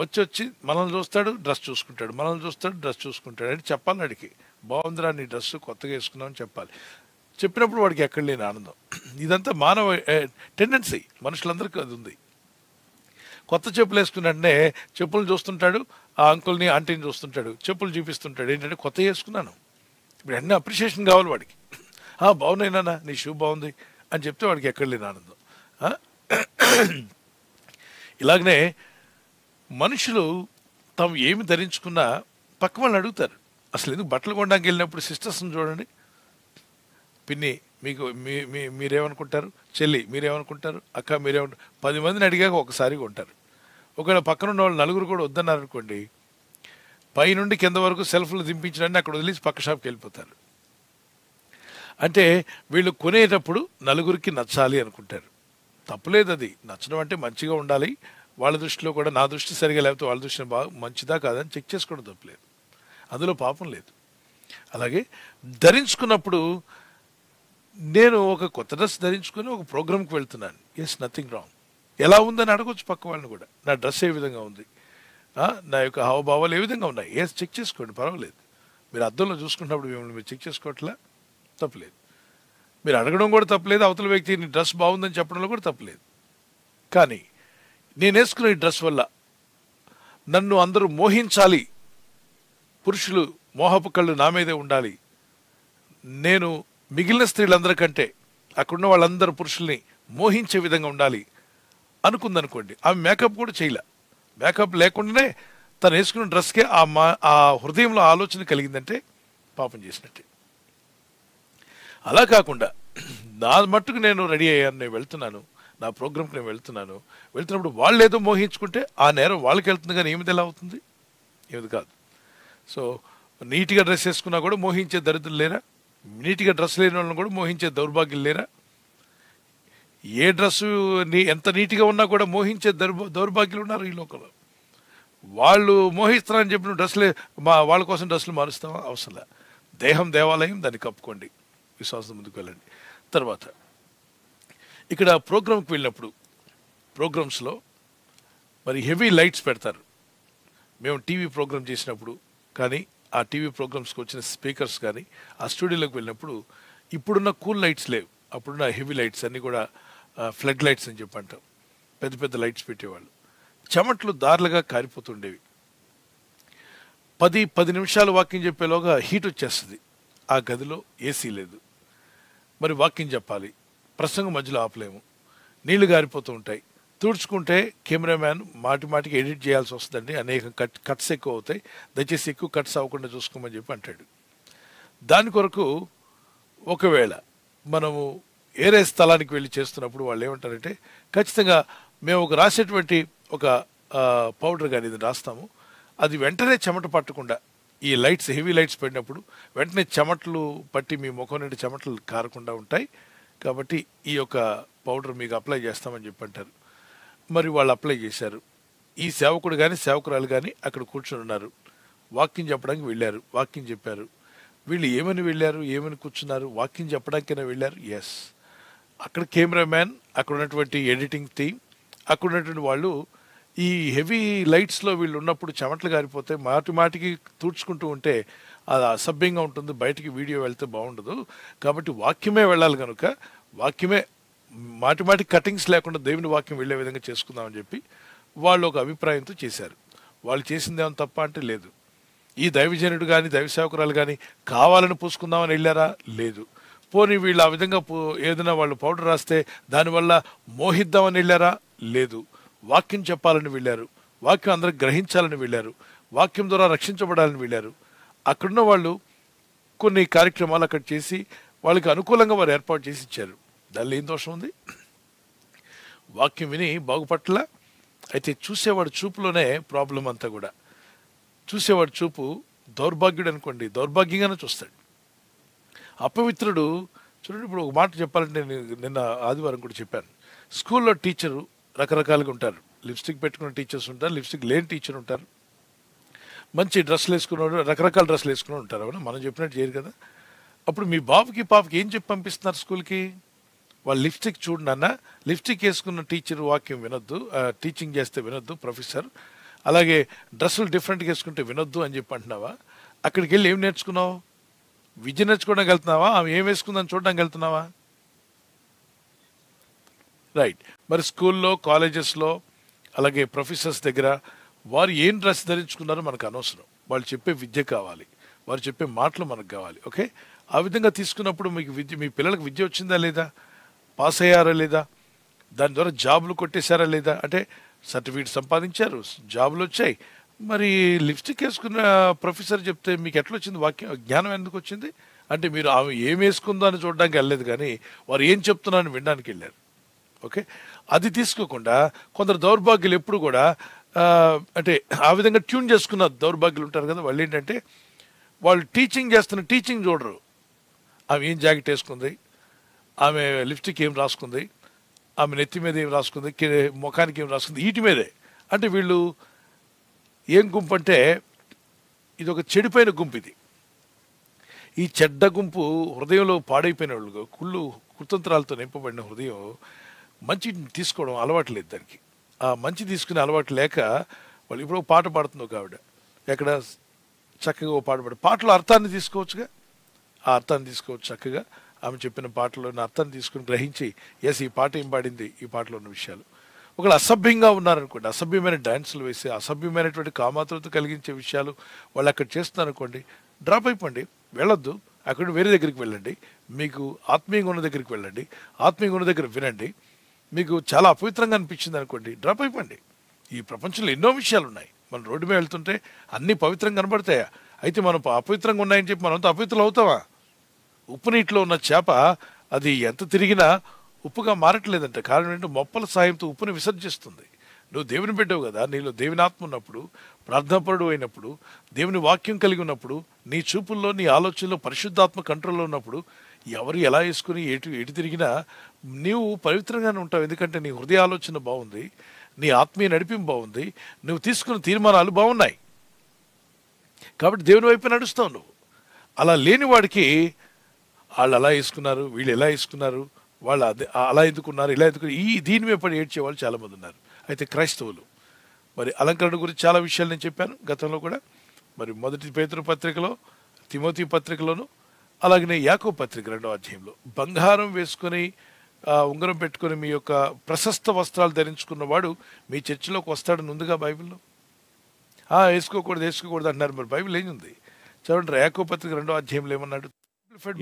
Speaker 2: వచ్చి మనల్ని చూస్తాడు, డ్రెస్ చూసుకుంటాడు, మనల్ని చూస్తాడు, డ్రెస్ చూసుకుంటాడు. అంటే చెప్పాలి వాడికి, బాగుందిరా నీ డ్రెస్ కొత్తగా వేసుకున్నామని చెప్పాలి. చెప్పినప్పుడు వాడికి ఎక్కడ లేని ఆనందం. ఇదంతా మానవ టెండెన్సీ, మనుషులందరికీ అది ఉంది. కొత్త చెప్పులు వేసుకున్నట్టే చెప్పులు చూస్తుంటాడు, ఆ అంకుల్ని ఆంటీని చూస్తుంటాడు, చెప్పులు చూపిస్తుంటాడు. ఏంటంటే కొత్త వేసుకున్నాను, ఇప్పుడు అన్నీ అప్రిషియేషన్ కావాలి వాడికి. బాగున్నాయినా, నీ షూ బాగుంది అని చెప్తే వాడికి ఎక్కడ లేని ఆనందం. ఇలాగనే మనుషులు తాము ఏమి ధరించుకున్నా పక్క వాళ్ళని అడుగుతారు. అసలు ఎందుకు బట్టలు కొనడానికి వెళ్ళినప్పుడు సిస్టర్స్ని చూడండి, పిన్ని మీకు మీరేమనుకుంటారు, చెల్లి మీరేమనుకుంటారు, అక్క మీరేమంటారు, 10 మందిని అడిగాక ఒకసారిగా ఉంటారు. ఒకవేళ పక్కన ఉన్న వాళ్ళు నలుగురు కూడా వద్దన్నారు అనుకోండి, పైనుండి కింద వరకు సెల్ఫ్లు దింపించడాన్ని అక్కడ వదిలేసి పక్క షాప్కి వెళ్ళిపోతారు. అంటే వీళ్ళు కొనేటప్పుడు నలుగురికి నచ్చాలి అనుకుంటారు. తప్పులేదు, అది నచ్చడం అంటే మంచిగా ఉండాలి. వాళ్ళ దృష్టిలో కూడా నా దృష్టి సరిగా లేకపోతే వాళ్ళ దృష్టిని బాగా మంచిదా కాదని చెక్ చేసుకోవడం తప్పులేదు, అందులో పాపం లేదు. అలాగే ధరించుకున్నప్పుడు నేను ఒక కొత్త డ్రెస్ ధరించుకొని ఒక ప్రోగ్రామ్కి వెళ్తున్నాను, ఎస్ నథింగ్ రాంగ్. ఎలా ఉందని అడగొచ్చు పక్క వాళ్ళని కూడా, నా డ్రెస్ ఏ విధంగా ఉంది, నా యొక్క హావభావాలు ఏ విధంగా ఉన్నాయి, ఎస్ చెక్ చేసుకోండి, పర్వాలేదు. మీరు అద్దంలో చూసుకున్నప్పుడు మిమ్మల్ని మీరు చెక్ చేసుకోవట్లా, తప్పులేదు. మీరు అడగడం కూడా తప్పలేదు, అవతల వ్యక్తి నీ డ్రెస్ బాగుందని చెప్పడంలో కూడా తప్పలేదు. కానీ నేను వేసుకున్న ఈ డ్రెస్ వల్ల నన్ను అందరూ మోహించాలి, పురుషులు మోహపు కళ్ళు నా మీదే ఉండాలి, నేను మిగిలిన స్త్రీలందరికంటే అక్కడున్న వాళ్ళందరూ పురుషుల్ని మోహించే విధంగా ఉండాలి అనుకుందనుకోండి, ఆమె మేకప్ కూడా చేయలే, మేకప్ లేకుండానే తను వేసుకున్న డ్రెస్కే ఆ హృదయంలో ఆలోచన కలిగిందంటే పాపం చేసినట్టే. అలా కాకుండా నా మట్టుకు నేను రెడీ అయ్యాను, నేను వెళ్తున్నాను, నా ప్రోగ్రామ్కి నేను వెళ్తున్నప్పుడు వాళ్ళు ఏదో మోహించుకుంటే ఆ నేరం వాళ్ళకి వెళ్తుంది, కానీ ఏమిది ఎలా అవుతుంది? ఏమిది కాదు. సో నీట్గా డ్రెస్ వేసుకున్నా కూడా మోహించే దరిద్రులు లేరా? నీట్గా డ్రెస్ లేని వాళ్ళని కూడా మోహించే దౌర్భాగ్యులు లేరా? ఏ డ్రెస్సు ఎంత నీట్గా ఉన్నా కూడా మోహించే దౌర్భాగ్యులు ఉన్నారు ఈ లోకంలో. వాళ్ళు మోహిస్తున్నారని చెప్పిన డ్రెస్సులే వాళ్ళ కోసం డ్రెస్సులు మారుస్తామా? అవసరంలే. దేహం దేవాలయం, దాన్ని కప్పుకోండి, విశ్వాసం ముందుకు వెళ్ళండి. తర్వాత ఇక్కడ ప్రోగ్రామ్కి వెళ్ళినప్పుడు ప్రోగ్రామ్స్లో మరి హెవీ లైట్స్ పెడతారు. మేము టీవీ ప్రోగ్రామ్ చేసినప్పుడు కానీ ఆ టీవీ ప్రోగ్రామ్స్కి వచ్చిన స్పీకర్స్ కానీ ఆ స్టూడియోలోకి వెళ్ళినప్పుడు ఇప్పుడున్న కూల్ లైట్స్ లేవు, అప్పుడున్న హెవీ లైట్స్ అన్నీ కూడా ఫ్లడ్ లైట్స్ అని చెప్పి అంటాం. పెద్ద పెద్ద లైట్స్ పెట్టేవాళ్ళు, చెమట్లు దారులుగా కారిపోతుండేవి. 10 నిమిషాలు వాకింగ్ చెప్పేలోగా హీట్ వచ్చేస్తుంది. ఆ గదిలో ఏసీ లేదు, మరి వాకింగ్ చెప్పాలి, ప్రసంగం మధ్యలో ఆపలేము, నీళ్లు గారిపోతూ ఉంటాయి, తుడుచుకుంటే కెమెరామ్యాన్ మాటికి ఎడిట్ చేయాల్సి వస్తుందండి, అనేక కట్స్ ఎక్కువ అవుతాయి, దయచేసి ఎక్కువ కట్స్ అవ్వకుండా చూసుకోమని చెప్పి అంటాడు. దాని కొరకు ఒకవేళ మనము ఏరే స్థలానికి వెళ్ళి చేస్తున్నప్పుడు వాళ్ళు ఏమంటారంటే ఖచ్చితంగా మేము ఒక రాసేటువంటి ఒక పౌడర్ కానీ ఇది రాస్తాము, అది వెంటనే చెమట పట్టకుండా ఈ లైట్స్ హెవీ లైట్స్ పడినప్పుడు వెంటనే చెమటలు పట్టి మీ ముఖం నుండి చెమటలు కారకుండా ఉంటాయి, కాబట్టి ఈ యొక్క పౌడర్ మీకు అప్లై చేస్తామని చెప్పి అంటారు. మరి వాళ్ళు అప్లై చేశారు. ఈ సేవకుడు కానీ సేవకురాలు కానీ అక్కడ కూర్చొని ఉన్నారు, వాక్యం చెప్పడానికి వెళ్ళారు, వాక్యం చెప్పారు. వీళ్ళు ఏమని వెళ్ళారు, ఏమని కూర్చున్నారు? వాక్యం చెప్పడానికైనా వెళ్ళారు. ఎస్, అక్కడ కెమెరామ్యాన్, అక్కడ ఉన్నటువంటి ఎడిటింగ్ టీం, అక్కడ ఉన్నటువంటి వాళ్ళు ఈ హెవీ లైట్స్లో వీళ్ళు ఉన్నప్పుడు చెమటలు గారిపోతే మాటి మాటికి తూడ్చుకుంటూ ఉంటే అది అసభ్యంగా ఉంటుంది, బయటికి వీడియో వెళ్తే బాగుండదు. కాబట్టి వాక్యమే వెళ్ళాలి కనుక వాక్యమే మాటి మాటి కటింగ్స్ లేకుండా దేవుని వాక్యం వెళ్ళే విధంగా చేసుకుందామని చెప్పి వాళ్ళు ఒక అభిప్రాయంతో చేశారు. వాళ్ళు చేసింది ఏమైనా తప్ప అంటే లేదు. ఈ దైవజనుడు కానీ దైవ సేవకురాలు కానీ కావాలని పూసుకుందామని వెళ్ళారా? లేదు. పోనీ వీళ్ళు ఆ విధంగా ఏదైనా వాళ్ళు పౌడర్ రాస్తే దానివల్ల మోహిద్దామని వెళ్ళారా? లేదు. వాక్యం చెప్పాలని వెళ్ళారు, వాక్యం అందరికి గ్రహించాలని వెళ్ళారు, వాక్యం ద్వారా రక్షించబడాలని వెళ్ళారు. అక్కడున్న వాళ్ళు కొన్ని కార్యక్రమాలు అక్కడ చేసి వాళ్ళకి అనుకూలంగా వారు ఏర్పాటు చేసి ఇచ్చారు. దానిలో ఏం దోషం ఉంది? వాక్యం విని బాగుపట్ల. అయితే చూసేవాడు చూపులోనే ప్రాబ్లం అంతా కూడా. చూసేవాడు చూపు దౌర్భాగ్యుడు అనుకోండి, దౌర్భాగ్యంగానే చూస్తాడు. అపవిత్రుడు చూడండి. ఇప్పుడు ఒక మాట చెప్పాలంటే నేను నిన్న ఆదివారం కూడా చెప్పాను, స్కూల్లో టీచరు రకరకాలుగా ఉంటారు. లిప్స్టిక్ పెట్టుకున్న టీచర్స్ ఉంటారు, లిప్స్టిక్ లేని టీచర్ ఉంటారు, మంచి డ్రెస్సులు వేసుకున్నాడు, రకరకాల డ్రెస్సులు వేసుకుని ఉంటారు. అవునా? మనం చెప్పినట్టు చేయరు కదా. అప్పుడు మీ బాబుకి పాపకి ఏం చెప్పి పంపిస్తున్నారు స్కూల్కి? వాళ్ళు లిప్స్టిక్ చూడన్న, లిప్స్టిక్ వేసుకున్న టీచర్ వాక్యం వినొద్దు, టీచింగ్ చేస్తే వినొద్దు ప్రొఫెసర్, అలాగే డ్రెస్సులు డిఫరెంట్గా వేసుకుంటే వినొద్దు అని చెప్పి అంటున్నావా? అక్కడికి వెళ్ళి ఏం నేర్చుకున్నావు? విద్య నేర్చుకోవడానికి వెళ్తున్నావా? ఆమె ఏం వేసుకుందని చూడడానికి వెళ్తున్నావా? రైట్. మరి స్కూల్లో, కాలేజెస్లో, అలాగే ప్రొఫెసర్స్ దగ్గర వారు ఏం డ్రెస్ ధరించుకున్నారో మనకు అనవసరం. వాళ్ళు చెప్పే విద్య కావాలి, వారు చెప్పే మాటలు మనకు కావాలి. ఓకే, ఆ విధంగా తీసుకున్నప్పుడు మీకు విద్య, మీ పిల్లలకు విద్య వచ్చిందా లేదా, పాస్ అయ్యారా లేదా, దాని ద్వారా జాబులు కొట్టేశారా లేదా, అంటే సర్టిఫికేట్ సంపాదించారు, జాబులు వచ్చాయి. మరి లిప్స్టిక్ వేసుకున్న ప్రొఫెసర్ చెప్తే మీకు ఎట్లా వచ్చింది వాక్యం, జ్ఞానం ఎందుకు వచ్చింది? అంటే మీరు ఆమె ఏం వేసుకుందో అని చూడడానికి వెళ్ళలేదు, కానీ వారు ఏం చెప్తున్నారని వినడానికి వెళ్ళారు. ఓకే, అది తీసుకోకుండా కొందరు దౌర్భాగ్యులు ఎప్పుడు కూడా అంటే ఆ విధంగా ట్యూన్ చేసుకున్న దౌర్భాగ్యులు ఉంటారు కదా. వాళ్ళు ఏంటంటే వాళ్ళు టీచింగ్ చేస్తున్న టీచింగ్ చూడరు. ఆమె ఏం జాకెట్ వేసుకుంది, ఆమె లిప్స్టిక్ ఏం రాసుకుంది, ఆమె నెత్తి మీద ఏం రాసుకుంది, ముఖానికి ఏం రాసుకుంది, వీటి మీదే. అంటే వీళ్ళు ఏం గుంపు అంటే ఇది ఒక చెడిపోయిన గుంపు. ఇది ఈ చెడ్డ గుంపు హృదయంలో పాడైపోయిన వాళ్ళు, కుతంత్రాలతో నింపబడిన హృదయం మంచి తీసుకోవడం అలవాటు లేదు దానికి. ఆ మంచి తీసుకునే అలవాటు లేక వాళ్ళు ఇప్పుడు ఒక పాట పాడుతుంది ఒక ఆవిడ, ఎక్కడ చక్కగా ఒక పాట పాటలో అర్థాన్ని తీసుకోవచ్చుగా, ఆ అర్థాన్ని తీసుకోవచ్చు చక్కగా. ఆమె చెప్పిన పాటలోని అర్థాన్ని తీసుకుని గ్రహించి ఎస్ ఈ పాట ఏం పాడింది, ఈ పాటలో ఉన్న విషయాలు. ఒకళ్ళు అసభ్యంగా ఉన్నారనుకోండి, అసభ్యమైన డాన్సులు వేసి అసభ్యమైనటువంటి కామాతులతో కలిగించే విషయాలు వాళ్ళు అక్కడ చేస్తున్నారనుకోండి, డ్రాప్ అయిపోండి, వెళ్ళొద్దు. అక్కడ వేరే దగ్గరికి వెళ్ళండి, మీకు ఆత్మీయంగా ఉన్న దగ్గరికి వెళ్ళండి, ఆత్మీయంగా ఉన్న దగ్గర వినండి. మీకు చాలా అపవిత్రంగా అనిపించింది అనుకోండి, డ్రాప్ అయిపోండి. ఈ ప్రపంచంలో ఎన్నో విషయాలు ఉన్నాయి. మనం రోడ్డు మీద వెళ్తుంటే అన్నీ పవిత్రంగా కనబడతాయా? అయితే మనం అపవిత్రంగా ఉన్నాయని చెప్పి మనంతా అపవిత్రులు అవుతావా? ఉప్పు నీటిలో ఉన్న చేప అది ఎంత తిరిగినా ఉప్పుగా మారట్లేదంట. కారణం ఏంటంటే మొప్పల సాయంతో ఉప్పుని విసర్జిస్తుంది. నువ్వు దేవుని బిడ్డవు కదా, నీలో దేవుని ఆత్మ ఉన్నప్పుడు, ప్రార్థనాపరుడు అయినప్పుడు, దేవుని వాక్యం కలిగి ఉన్నప్పుడు, నీ చూపుల్లో నీ ఆలోచనలో పరిశుద్ధాత్మ కంట్రోల్లో ఉన్నప్పుడు ఎవరు ఎలా వేసుకుని ఎటు తిరిగినా నీవు పవిత్రంగానే ఉంటావు. ఎందుకంటే నీ హృదయ ఆలోచన బాగుంది, నీ ఆత్మీయ నడిపింపు బాగుంది, నువ్వు తీసుకున్న తీర్మానాలు బాగున్నాయి, కాబట్టి దేవుని వైపు నడుస్తావు నువ్వు. అలా లేని వాడికి వాళ్ళు అలా వేసుకున్నారు, వీళ్ళు ఎలా వేసుకున్నారు, వాళ్ళు అలా ఎందుకున్నారు, ఇలా ఎందుకు, దీని మీద పడి ఏడ్చే వాళ్ళు చాలామంది ఉన్నారు. అయితే క్రైస్తవులు మరి అలంకరణ గురించి చాలా విషయాలు నేను చెప్పాను గతంలో కూడా. మరి మొదటి పేతురు పత్రికలో, తిమోతి పత్రికలోను, అలాగనే యాకోబు పత్రిక 2వ అధ్యాయంలో బంగారం వేసుకొని ఉంగరం పెట్టుకొని మీ యొక్క ప్రశస్త వస్త్రాలు ధరించుకున్నవాడు మీ చర్చిలోకి వస్తాడని ఉందిగా బైబిల్లో. వేసుకోకూడదు అంటున్నారు. మరి బైబిల్ ఏం ఉంది చదవండి. యాకోబు పత్రిక 2వ అధ్యాయంలో ఏమన్నాడు?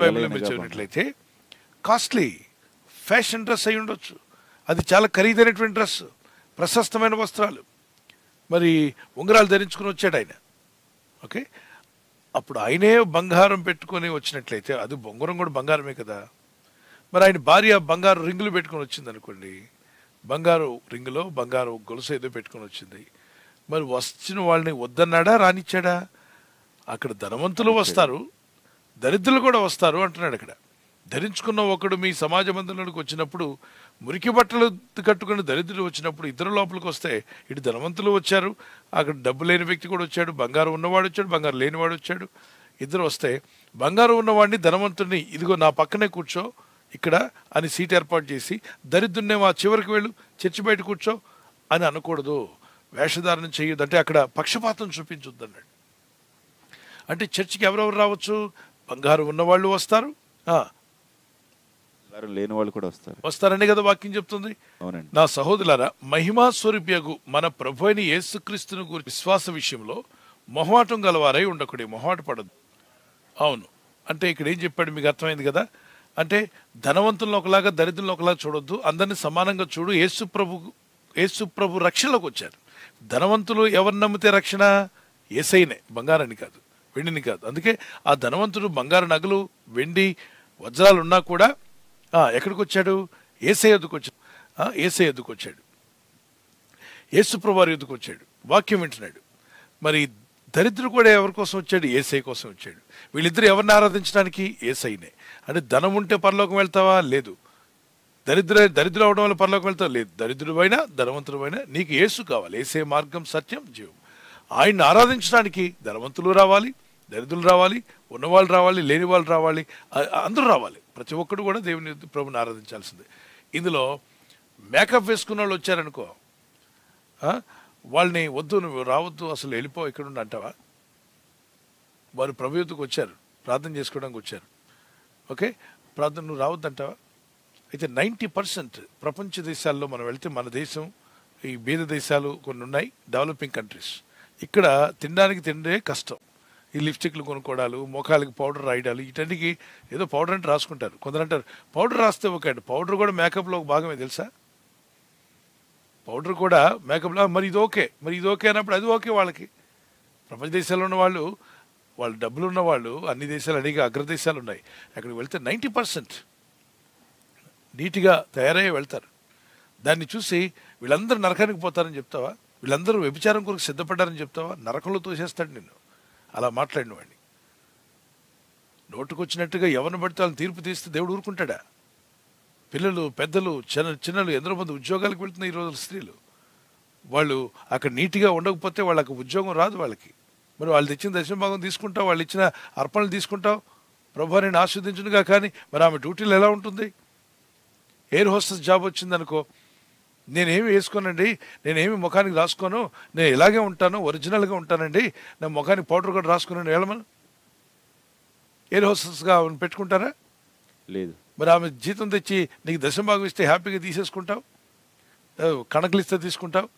Speaker 2: బైబిల్ మీరు చదివినట్లయితే కాస్ట్లీ ఫ్యాషన్ డ్రెస్ అయి ఉండొచ్చు, అది చాలా ఖరీదైనటువంటి డ్రెస్, ప్రశస్తమైన వస్త్రాలు, మరి ఉంగరాలు ధరించుకుని వచ్చాడు ఆయన. ఓకే, అప్పుడు ఆయనే బంగారం పెట్టుకొని వచ్చినట్లయితే అది బొంగరం కూడా బంగారమే కదా. మరి ఆయన భార్య బంగారు రింగులు పెట్టుకొని వచ్చింది అనుకోండి, బంగారు రింగులో బంగారు గొలుసు ఏదో పెట్టుకొని వచ్చింది. మరి వచ్చిన వాళ్ళని వద్దన్నాడా, రానిచ్చాడా? అక్కడ ధనవంతులు వస్తారు, దరిద్రులు కూడా వస్తారు అంటున్నాడు. అక్కడ ధరించుకున్న ఒకడు మీ సమాజ మందిరంలోకి వచ్చినప్పుడు, మురికి బట్టలు కట్టుకుని దరిద్రులు వచ్చినప్పుడు ఇద్దరు లోపలికి వస్తే, ఇటు ధనవంతులు వచ్చారు, అక్కడ డబ్బు లేని వ్యక్తి కూడా వచ్చాడు, బంగారం ఉన్నవాడు వచ్చాడు, బంగారం లేనివాడు వచ్చాడు. ఇద్దరు వస్తే బంగారం ఉన్నవాడిని, ధనవంతుడిని ఇదిగో నా పక్కనే కూర్చో ఇక్కడ అని సీట్ ఏర్పాటు చేసి, దరిద్రున్నే మా చివరికి వెళ్ళు, చర్చి బయట కూర్చో అని అనకూడదు. వేషధారణ చేయొద్దు అంటే అక్కడ పక్షపాతం చూపించొద్దు అన్నాడు. అంటే చర్చికి ఎవరెవరు రావచ్చు? బంగారం ఉన్నవాళ్ళు వస్తారు,
Speaker 3: లేని వాళ్ళు కూడా
Speaker 2: వస్తారని కదా వాక్యం చెప్తుంది.
Speaker 3: అవునండి.
Speaker 2: నా సహోదరులారా, మహిమా స్వరూపియగు మన ప్రభు అయిన యేసుక్రీస్తును గురించి విశ్వాస విషయంలో మొహమాటం గలవారై ఉండకుడి. మొహమాట పడదు. అవును, అంటే ఇక్కడ ఏం చెప్పాడు మీకు అర్థమైంది కదా. అంటే ధనవంతులను ఒకలాగా, దరిద్రులను ఒకలాగా చూడొద్దు, అందరినీ సమానంగా చూడు. యేసు ప్రభు రక్షణలోకి వచ్చారు. ధనవంతులు ఎవరిని నమ్మితే రక్షణ? యేసయ్యనే, బంగారాన్ని కాదు, వెండిని కాదు. అందుకే ఆ ధనవంతుడు బంగారు నగలు, వెండి, వజ్రాలు ఉన్నా కూడా ఎక్కడికి వచ్చాడు? యేసయ్య యొద్దకు వచ్చాడు. యేసయ్య యొద్దకు వచ్చాడు, యేసు ప్రభు వారి యొద్దకు వచ్చాడు, వాక్యం వింటున్నాడు. మరి దరిద్రుడు కూడా ఎవరి కోసం వచ్చాడు? యేసయ్య కోసం వచ్చాడు. వీళ్ళిద్దరు ఎవరిని ఆరాధించడానికి? యేసయ్యనే. అంటే ధనం ఉంటే పరలోకం వెళ్తావా? లేదు. దరిద్రుడు అవడం వల్ల పరలోకం వెళ్తావా? లేదు. దరిద్రుడు అయినా ధనవంతుడు అయినా నీకు యేసు కావాలి. యేసే మార్గం, సత్యం, జీవం. ఆయన్ని ఆరాధించడానికి ధనవంతులు రావాలి, దరిద్రులు రావాలి, ఉన్నవాళ్ళు రావాలి, లేని వాళ్ళు రావాలి, అందరూ రావాలి. ప్రతి ఒక్కరు కూడా దేవుని ప్రభుని ఆరాధించాల్సిందే. ఇందులో మేకప్ వేసుకున్న వాళ్ళు వచ్చారనుకో, వాళ్ళని వద్దు, నువ్వు రావద్దు, అసలు వెళ్ళిపో, ఇక్కడ అంటావా? వారు ప్రభు యొద్దకు వచ్చారు, ప్రార్థన చేసుకోవడానికి వచ్చారు. ఓకే, ప్రార్థన నువ్వు రావద్దు అంటావా? అయితే 90% ప్రపంచ దేశాల్లో మనం వెళ్తే, మన దేశం, ఈ బీద దేశాలు కొన్ని ఉన్నాయి, డెవలపింగ్ కంట్రీస్. ఇక్కడ తినడానికి తిండే కష్టం. ఈ లిప్స్టిక్లు కొనుక్కోవడాలు, ముఖాలకి పౌడర్ రాయడాలు, వీటన్నిటికి ఏదో పౌడర్ అంటే రాసుకుంటారు. కొందరు అంటారు పౌడర్ రాస్తే ఓకే అండి. పౌడర్ కూడా మేకప్లో ఒక భాగమే తెలుసా? పౌడర్ కూడా మేకప్లో. మరి ఇది ఓకే అన్నప్పుడు అది ఓకే వాళ్ళకి. ప్రపంచ దేశాల్లో ఉన్న వాళ్ళు డబ్బులు ఉన్న వాళ్ళు, అన్ని దేశాలు, అనేక అగ్రదేశాలు ఉన్నాయి, అక్కడికి వెళ్తే 90% నీట్గా తయారయ్యే వెళ్తారు. దాన్ని చూసి వీళ్ళందరూ నరకానికి పోతారని చెప్తావా? వీళ్ళందరూ వ్యభిచారం కొరకు సిద్ధపడ్డారని చెప్తావా? నరకంలో తోసేస్తాడు నిన్ను అలా మాట్లాడిన వాడిని. నోటుకొచ్చినట్టుగా ఎవరిని పడితే వాళ్ళని తీర్పు తీస్తే దేవుడు ఊరుకుంటాడా? పిల్లలు, పెద్దలు, చిన్నలు ఎందరో మంది ఉద్యోగాలకు వెళ్తున్న ఈ రోజు స్త్రీలు, వాళ్ళు అక్కడ నీట్గా ఉండకపోతే వాళ్ళకి ఉద్యోగం రాదు వాళ్ళకి. మరి వాళ్ళు తెచ్చిన దశమ భాగం తీసుకుంటావు, వాళ్ళు ఇచ్చిన అర్పణలు తీసుకుంటావు, ప్రభు నేను ఆస్వాదించునుగా. కానీ మరి ఆమె డ్యూటీలు ఎలా ఉంటుంది? ఎయిర్ హోస్టెస్ జాబ్ వచ్చిందనుకో, నేనేమి వేసుకోనండి, నేనేమి ముఖానికి రాసుకోను, నేను ఇలాగే ఉంటాను, ఒరిజినల్గా ఉంటానండి, నా ముఖానికి పౌడర్ కూడా రాసుకున్నాను వెళ్ళమని ఎయిర్ హోస్టెస్గా పెట్టుకుంటారా?
Speaker 3: లేదు.
Speaker 2: మరి ఆమె జీతం తెచ్చి నీకు దశభాగం ఇస్తే హ్యాపీగా తీసేసుకుంటావు, కణకులు ఇస్తే తీసుకుంటావు.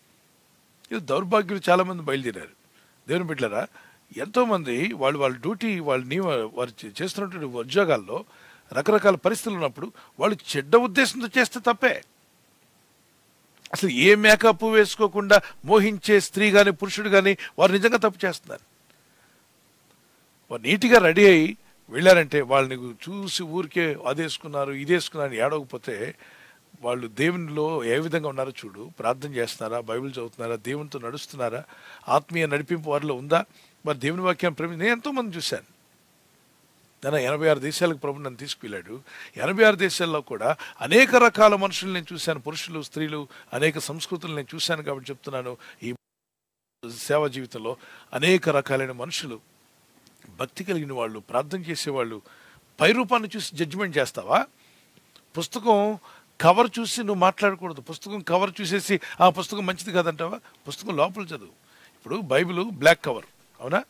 Speaker 2: ఇది దౌర్భాగ్యులు చాలామంది బయలుదేరారు. దేవుని బిడ్డలారా, ఎంతోమంది వాళ్ళ డ్యూటీ, వారు చేస్తున్నటువంటి ఉద్యోగాల్లో రకరకాల పరిస్థితులు ఉన్నప్పుడు వాళ్ళు చెడ్డ ఉద్దేశంతో చేస్తే తప్పే. అసలు ఏ మేకప్ వేసుకోకుండా మోహించే స్త్రీ కానీ పురుషుడు కానీ వారు నిజంగా తప్పు చేస్తున్నారు. వారు నీట్గా రెడీ అయ్యి వెళ్ళారంటే వాళ్ళని చూసి ఊరికే అదేసుకున్నారు, ఇదేసుకున్నారు ఏడవకపోతే వాళ్ళు దేవునిలో ఏ విధంగా ఉన్నారో చూడు. ప్రార్థన చేస్తున్నారా? బైబిల్ చదువుతున్నారా? దేవునితో నడుస్తున్నారా? ఆత్మీయ నడిపింపు వారిలో ఉందా? మరి దేవుని వాక్యాన్ని నేను ఎంతోమంది చూశాను. 86 దేశాలకు ప్రభు నన్ను తీసుకువెళ్ళాడు. 86 దేశాల్లో కూడా అనేక రకాల మనుషులు నేను చూశాను, పురుషులు, స్త్రీలు, అనేక సంస్కృతులు నేను చూశాను. కాబట్టి చెప్తున్నాను, ఈ సేవా జీవితంలో అనేక రకాలైన మనుషులు, భక్తి కలిగిన వాళ్ళు, ప్రార్థన చేసేవాళ్ళు. పై రూపాన్ని చూసి జడ్జిమెంట్ చేస్తావా? పుస్తకం కవర్ చూసి నువ్వు మాట్లాడకూడదు. పుస్తకం కవర్ చూసేసి ఆ పుస్తకం మంచిది కాదంటావా? పుస్తకం లోపల చదువు. ఇప్పుడు బైబిల్ బ్లాక్ కవర్, అవునా?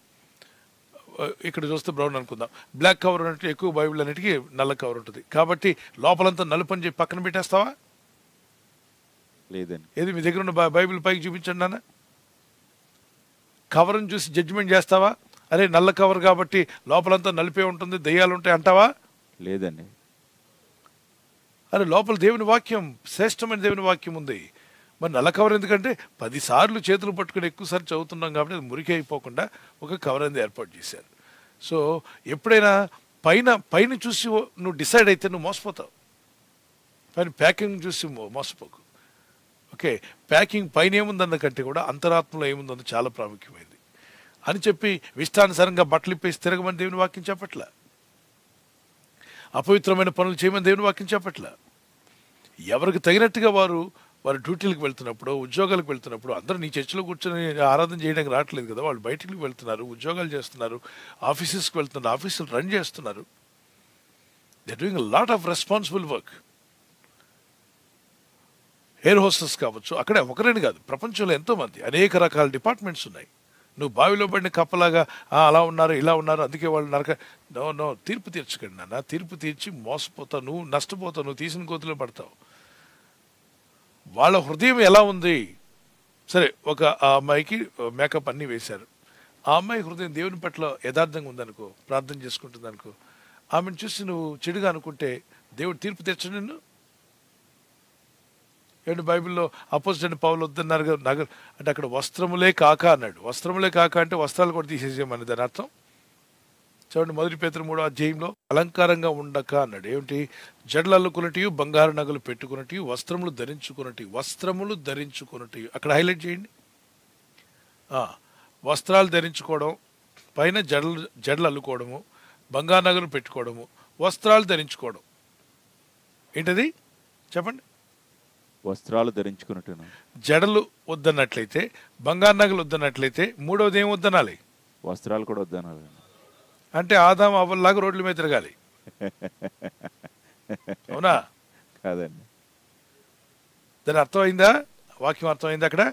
Speaker 2: ఇక్కడ చూస్తే బ్రౌన్ అనుకుందాం. బ్లాక్ కవర్ అంటే ఎక్కువ బైబిల్ అన్నిటికీ నల్ల కవర్ ఉంటుంది. కాబట్టి లోపలంతా నలుపు అని చెప్పి పక్కన పెట్టేస్తావా?
Speaker 3: లేదండి.
Speaker 2: ఏది మీ దగ్గర ఉన్న బైబిల్ పైకి చూపించండి నాన్న. కవర్ని చూసి జడ్జిమెంట్ చేస్తావా? అరే నల్ల కవర్ కాబట్టి లోపలంతా నలిపే ఉంటుంది, దెయ్యాలు ఉంటాయి అంటావా?
Speaker 3: లేదండి.
Speaker 2: అరే లోపల దేవుని వాక్యం, శ్రేష్టమైన దేవుని వాక్యం ఉంది. మరి నల్ల కవర్ ఎందుకంటే 10 సార్లు చేతులు పట్టుకుని ఎక్కువసార్లు చదువుతున్నాం కాబట్టి అది మురికి అయిపోకుండా ఒక కవర్ అనేది ఏర్పాటు చేశారు. సో ఎప్పుడైనా పైన చూసి నువ్వు డిసైడ్ అయితే నువ్వు మోసపోతావు. పైన ప్యాకింగ్ చూసి మోసపోకు. ఓకే, ప్యాకింగ్ పైన ఏముందన్న కంటే కూడా అంతరాత్మలో ఏముందన్న చాలా ప్రాముఖ్యమైనది అని చెప్పి ఇష్టానుసారంగా బట్టలు ఇప్పేసి తిరగమని దేవుని వాక్యం చెప్పట్ల. అపవిత్రమైన పనులు చేయమని దేవుని వాక్యం చెప్పట్ల. ఎవరికి తగినట్టుగా వారు డ్యూటీలకు వెళ్తున్నప్పుడు, ఉద్యోగాలకు వెళ్తున్నప్పుడు, అందరూ నీ చర్చిలో కూర్చొని ఆరాధన చేయడానికి రావట్లేదు కదా, వాళ్ళు బయటికి వెళ్తున్నారు, ఉద్యోగాలు చేస్తున్నారు, ఆఫీసెస్కి వెళ్తున్నారు, ఆఫీసులు రన్ చేస్తున్నారు. They doing a lot of responsible work. Air hostess కావచ్చు, అక్కడే ఒకరేని కాదు, ప్రపంచంలో ఎంతోమంది అనేక రకాల డిపార్ట్మెంట్స్ ఉన్నాయి. నువ్వు బావిలో పడిన కప్పలాగా అలా ఉన్నారు ఇలా ఉన్నారు అందుకే వాళ్ళు నో తీర్పు తీర్చకండి నాన్న. తీర్పు తీర్చి మోసపోతావు, నువ్వు నష్టపోతావు, నువ్వు తీసిన కోతిలో పడతావు. వాళ్ళ హృదయం ఎలా ఉంది? సరే, ఆ అమ్మాయికి మేకప్ అన్నీ వేశారు. ఆ అమ్మాయి హృదయం దేవుని పట్ల యథార్థంగా ఉందనుకో, ప్రార్థన చేసుకుంటుంది అనుకో, ఆమెను చూసి నువ్వు చెడుగా అనుకుంటే దేవుడు తీర్పు తెచ్చడు నిన్ను. ఏంటి బైబిల్లో అపోజిట్ పౌలు వద్దన్నారు కదా, అంటే అక్కడ వస్త్రములే కాక అన్నాడు. వస్త్రములే కాక అంటే వస్త్రాలు కూడా తీసేసేయమని దాని అర్థం. చూడండి, 1 పేతురు 3వ అధ్యాయంలో అలంకారంగా ఉండక అన్నాడు. ఏమిటి? జడలు అల్లుకున్నట్టు, బంగారు నగలు పెట్టుకున్నట్టు, వస్త్రములు ధరించుకున్నట్టు. అక్కడ హైలైట్ చేయండి. వస్త్రాలు ధరించుకోవడం, పైన జడలు అల్లుకోవడము, బంగారు నగలు పెట్టుకోవడము, వస్త్రాలు ధరించుకోవడం. ఏంటది చెప్పండి?
Speaker 3: వస్త్రాలు ధరించుకున్నట్టు.
Speaker 2: జడలు వద్దన్నట్లయితే, బంగారు నగలు వద్దన్నట్లయితే, మూడవది ఏం వద్దనాలి?
Speaker 3: వస్త్రాలు కూడా వద్దనాలి. అంటే
Speaker 2: ఆదాం అవ్వలాగా రోడ్ల మీద తిరగాలి. అవునా
Speaker 3: కాదండి?
Speaker 2: దాని అర్థమైందా? వాక్యం అర్థమైంది అక్కడ?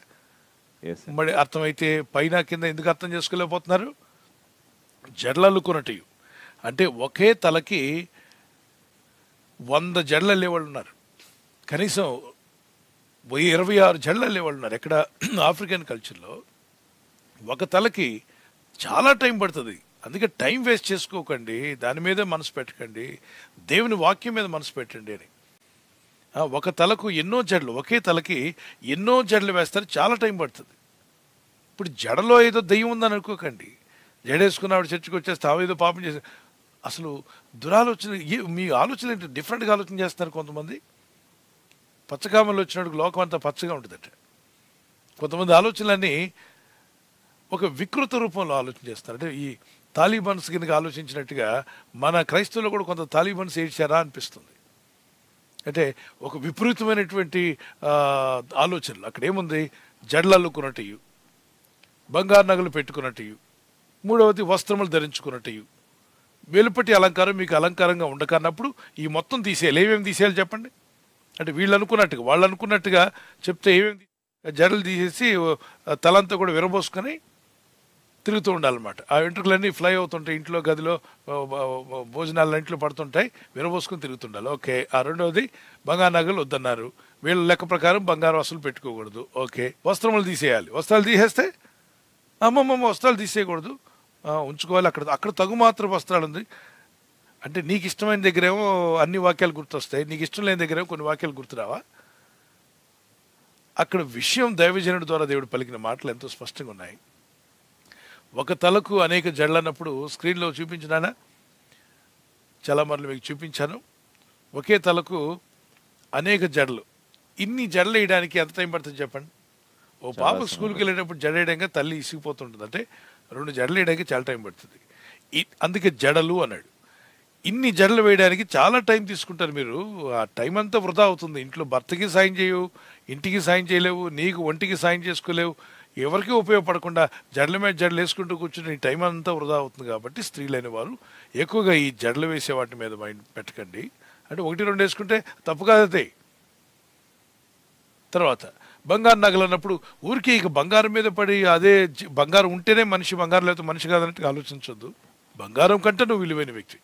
Speaker 2: మరి అర్థమైతే పైన కింద ఎందుకు అర్థం చేసుకోలేకపోతున్నారు? జడలు అల్లుకున్నట్టు అంటే ఒకే తలకి 100 జడలు వెళ్ళేవాళ్ళు ఉన్నారు. కనీసం 26 జడలు వెళ్ళేవాళ్ళు ఉన్నారు. ఎక్కడ? ఆఫ్రికన్ కల్చర్లో ఒక తలకి చాలా టైం పడుతుంది. అందుకే టైం వేస్ట్ చేసుకోకండి, దాని మీదే మనసు పెట్టకండి, దేవుని వాక్యం మీద మనసు పెట్టండి అని. ఒక తలకు ఎన్నో జడలు, ఒకే తలకి ఎన్నో జడలు వేస్తారు, చాలా టైం పడుతుంది. ఇప్పుడు జడలో ఏదో దెయ్యం ఉందని అనుకోకండి. జడేసుకున్నవాడు చర్చకు వచ్చేస్తే ఏదో పాపం చేసి, అసలు దురాలోచన. మీ ఆలోచన ఏంటి? డిఫరెంట్గా ఆలోచన చేస్తున్నారు కొంతమంది. పచ్చకామలు వచ్చినప్పుడు లోకం అంతా పచ్చగా ఉంటుందట. కొంతమంది ఆలోచనలన్నీ ఒక వికృత రూపంలో ఆలోచన చేస్తారు. అంటే ఈ తాలిబాన్స్ కింద ఆలోచించినట్టుగా మన క్రైస్తవులు కూడా కొంత తాలిబాన్స్ ఏడ్చారా అనిపిస్తుంది. అంటే ఒక విపరీతమైనటువంటి ఆలోచనలు. అక్కడ ఏముంది? జడలు అల్లుకున్నట్టు, బంగారు నగలు పెట్టుకున్నట్టు, మూడవది వస్త్రములు ధరించుకున్నట్టు. వెలుపటి అలంకారం మీకు అలంకారంగా ఉండకన్నప్పుడు ఈ మొత్తం తీసేయాలి. ఏమేమి తీసేయాలి చెప్పండి? అంటే వీళ్ళు అనుకున్నట్టుగా, వాళ్ళు అనుకున్నట్టుగా చెప్తే ఏమేమి? జడలు తీసేసి తలంతా కూడా విరబోసుకొని తిరుగుతూ ఉండాలన్నమాట. ఆ వెంట్రుకలన్నీ ఫ్లై అవుతుంటాయి, ఇంట్లో గదిలో భోజనాలు ఇంట్లో పడుతుంటాయి, విరబోసుకొని తిరుగుతుండాలి. ఓకే. ఆ రెండవది బంగారు నగలు వద్దన్నారు. వీళ్ళ లెక్క ప్రకారం బంగారు వస్తువులు పెట్టుకోకూడదు. ఓకే. వస్త్రములు తీసేయాలి. వస్త్రాలు తీసేస్తే వస్త్రాలు తీసేయకూడదు, ఉంచుకోవాలి. అక్కడ తగు మాత్రం వస్త్రాలు ఉంది. అంటే నీకు ఇష్టమైన దగ్గరేమో అన్ని వాక్యాలు గుర్తొస్తాయి, నీకు ఇష్టం లేని దగ్గరేమో కొన్ని వాక్యాలు గుర్తురావా? అక్కడ విషయం దైవజనుడి ద్వారా దేవుడు పలికిన మాటలు ఎంతో స్పష్టంగా ఉన్నాయి. ఒక తలకు అనేక జడలు అన్నప్పుడు స్క్రీన్లో చూపించినానా? చాలా మార్లు మీకు చూపించాను. ఒకే తలకు అనేక జడలు. ఇన్ని జడలు వేయడానికి ఎంత టైం పడుతుంది చెప్పండి? ఓ పాప స్కూల్కి వెళ్ళేటప్పుడు జడ వేయడానికి తల్లి ఇసిగిపోతుంటుంది. అంటే 2 జడలు వేయడానికి చాలా టైం పడుతుంది. అందుకే జడలు అన్నాడు. ఇన్ని జడలు వేయడానికి చాలా టైం తీసుకుంటారు మీరు. ఆ టైం అంతా వృధా అవుతుంది. ఇంట్లో భర్తకి సాయం చేయవు, ఇంటికి సాయం చేయలేవు, నీకు ఒంటికి సాయం చేసుకోలేవు, ఎవరికి ఉపయోగపడకుండా జడల మీద జడలు వేసుకుంటూ కూర్చుని ఈ టైం అంతా వృధా అవుతుంది. కాబట్టి స్త్రీలైన వారు ఎక్కువగా ఈ జడలు వేసే వాటి మీద మైండ్ పెట్టకండి. అంటే 1-2 వేసుకుంటే తప్పు కాదతే. తర్వాత బంగారు నగలు అన్నప్పుడు ఊరికి ఇక బంగారం మీద పడి అదే బంగారం ఉంటేనే మనిషి, బంగారం లేకపోతే మనిషి కాదన్నట్టుగా ఆలోచించొద్దు. బంగారం కంటే నువ్వు విలువైన వ్యక్తి.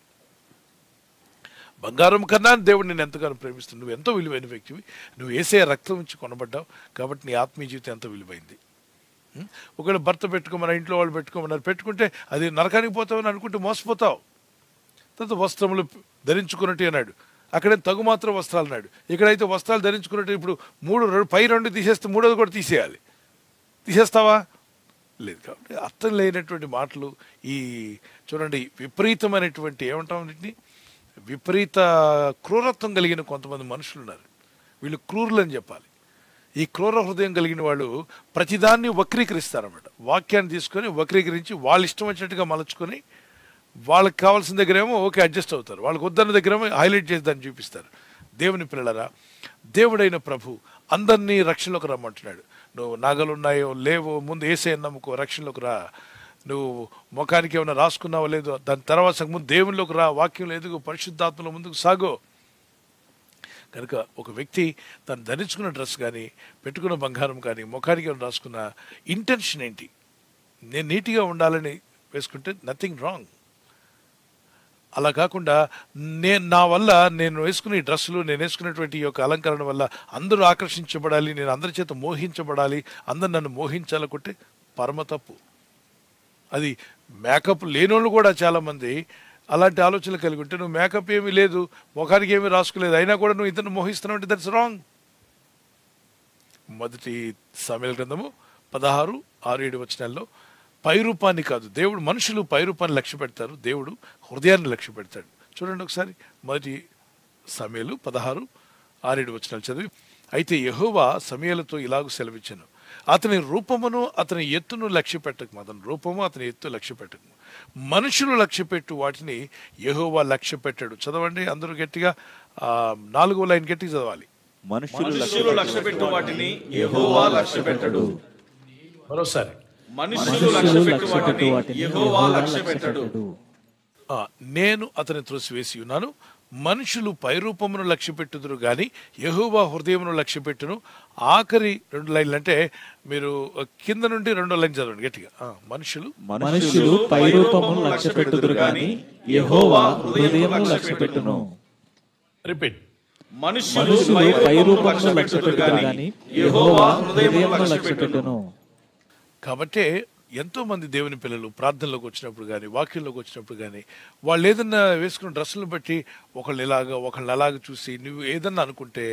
Speaker 2: బంగారం కన్నా దేవుడు నేను ఎంతగానో ప్రేమిస్తుంది. నువ్వు ఎంతో విలువైన వ్యక్తివి. నువ్వు వేసే రక్తం నుంచి కొనబడ్డావు కాబట్టి నీ ఆత్మీయ జీవితం ఎంతో విలువైంది. ఒకవేళ భర్త పెట్టుకోమన్నారు, ఇంట్లో వాళ్ళు పెట్టుకోమన్నారు, పెట్టుకుంటే అది నరకానికి పోతావని అనుకుంటే మోసపోతావు. తర్వాత వస్త్రములు ధరించుకున్నట్టు అన్నాడు. అక్కడే తగు మాత్రం వస్త్రాలు అన్నాడు. ఇక్కడైతే వస్త్రాలు ధరించుకున్నట్టు ఇప్పుడు 3 పై 2 తీసేస్తే 3వది కూడా తీసేయాలి. తీసేస్తావా? లేదు. కాబట్టి అర్థం లేనటువంటి మాటలు ఈ చూడండి, విపరీతమైనటువంటి ఏమంటాం వీటిని, విపరీత క్రూరత్వం కలిగిన కొంతమంది మనుషులు ఉన్నారు. వీళ్ళు క్రూరులు అని చెప్పాలి. ఈ క్రూర హృదయం కలిగిన వాళ్ళు ప్రతిదాన్ని వక్రీకరిస్తారన్నమాట. వాక్యాన్ని తీసుకొని వక్రీకరించి వాళ్ళ ఇష్టం వచ్చినట్టుగా మలుచుకొని వాళ్ళకి కావాల్సిన దగ్గరేమో ఓకే అడ్జస్ట్ అవుతారు, వాళ్ళకి వద్దన్న దగ్గరేమో హైలైట్ చేసి దాన్ని చూపిస్తారు. దేవుని పిల్లలరా, దేవుడైన ప్రభు అందరినీ రక్షణలోకి రమ్మంటున్నాడు. నువ్వు నగలున్నాయో లేవో ముందు యేసయ్యను నమ్ముకో, రక్షణలోకి రా. నువ్వు ముఖానికి ఏమైనా రాసుకున్నావో లేదో దాని తర్వాత ముందు దేవునిలోకి రా, వాక్యంలో ఎదుగు, పరిశుద్ధాత్మలో ముందుకు సాగో. కనుక ఒక వ్యక్తి తను ధరించుకున్న డ్రెస్ కానీ పెట్టుకున్న బంగారం కానీ ముఖానికి ఏమైనా రాసుకున్న ఇంటెన్షన్ ఏంటి? నేను నీట్గా ఉండాలని వేసుకుంటే నథింగ్ రాంగ్. అలా కాకుండా నా వల్ల నేను వేసుకునే డ్రెస్సులు, నేను వేసుకున్నటువంటి ఈ యొక్క అలంకరణ వల్ల అందరూ ఆకర్షించబడాలి, నేను అందరి చేత మోహించబడాలి, అందరు నన్ను మోహించాలనుకుంటే పరమ తప్పు. అది మేకప్ లేనోళ్ళు కూడా చాలామంది అలాంటి ఆలోచనలు కలిగి ఉంటే, నువ్వు మేకప్ ఏమీ లేదు, ముఖానికి ఏమీ రాసుకోలేదు, అయినా కూడా నువ్వు ఇతను మోహిస్తున్నావు అంటే దట్స్ రాంగ్. మొదటి సమూయేలు గ్రంథము 16:6-7 వచనాల్లో పై రూపాన్ని కాదు, దేవుడు మనుషులు పై రూపాన్ని లక్ష్య పెడతారు, దేవుడు హృదయాన్ని లక్ష్య పెడతాడు. చూడండి ఒకసారి మొదటి సమూయేలు 16:6-7 వచనాలు చదివి, అయితే యెహోవా సమూయేలుతో ఇలాగూ సెలవిచ్చెను, అతని రూపమును అతని ఎత్తును లక్ష్య పెట్టకు, అతని రూపము అతని ఎత్తు లక్ష్య పెట్టకు, మనుషులు లక్ష్య పెట్టు వాటిని యెహోవా లక్ష్య పెట్టాడు. చదవండి అందరూ గట్టిగా, 4వ లైన్ గట్టిగా చదవాలి.
Speaker 4: మనుషులు లక్ష్యపెట్టు వాటిని యెహోవా లక్ష్యపెట్టడు.
Speaker 2: మరోసారి,
Speaker 4: మనుషులు లక్ష్యపెట్టు వాటిని యెహోవా లక్ష్యపెట్టడు.
Speaker 2: నేను అతని త్రోసివేసి ఉన్నాను, మనుషులు పైరూపమును లక్ష్య పెట్టుదురు గాని యెహోవా హృదయమును లక్ష్య పెట్టును. ఆఖరి 2 లైన్లు అంటే మీరు కింద నుండి 2వ లైన్ చదవండి గట్టిగా.
Speaker 1: మనుషులు పైరూపమును లక్ష్య పెట్టుదురు గాని యెహోవా హృదయమును లక్ష్య పెట్టును.
Speaker 2: రిపీట్.
Speaker 1: మనుషులు పైరూపమును లక్ష్య పెట్టుదురు గాని యెహోవా హృదయమును లక్ష్య పెట్టును.
Speaker 2: కాబట్టి ఎంతో మంది దేవుని పిల్లలు ప్రార్థనలోకి వచ్చినప్పుడు కానీ వాక్యంలోకి వచ్చినప్పుడు కానీ వాళ్ళు ఏదన్నా వేసుకున్న డ్రెస్సులను బట్టి ఒకళ్ళని అలాగా చూసి నువ్వు ఏదన్నా అనుకుంటే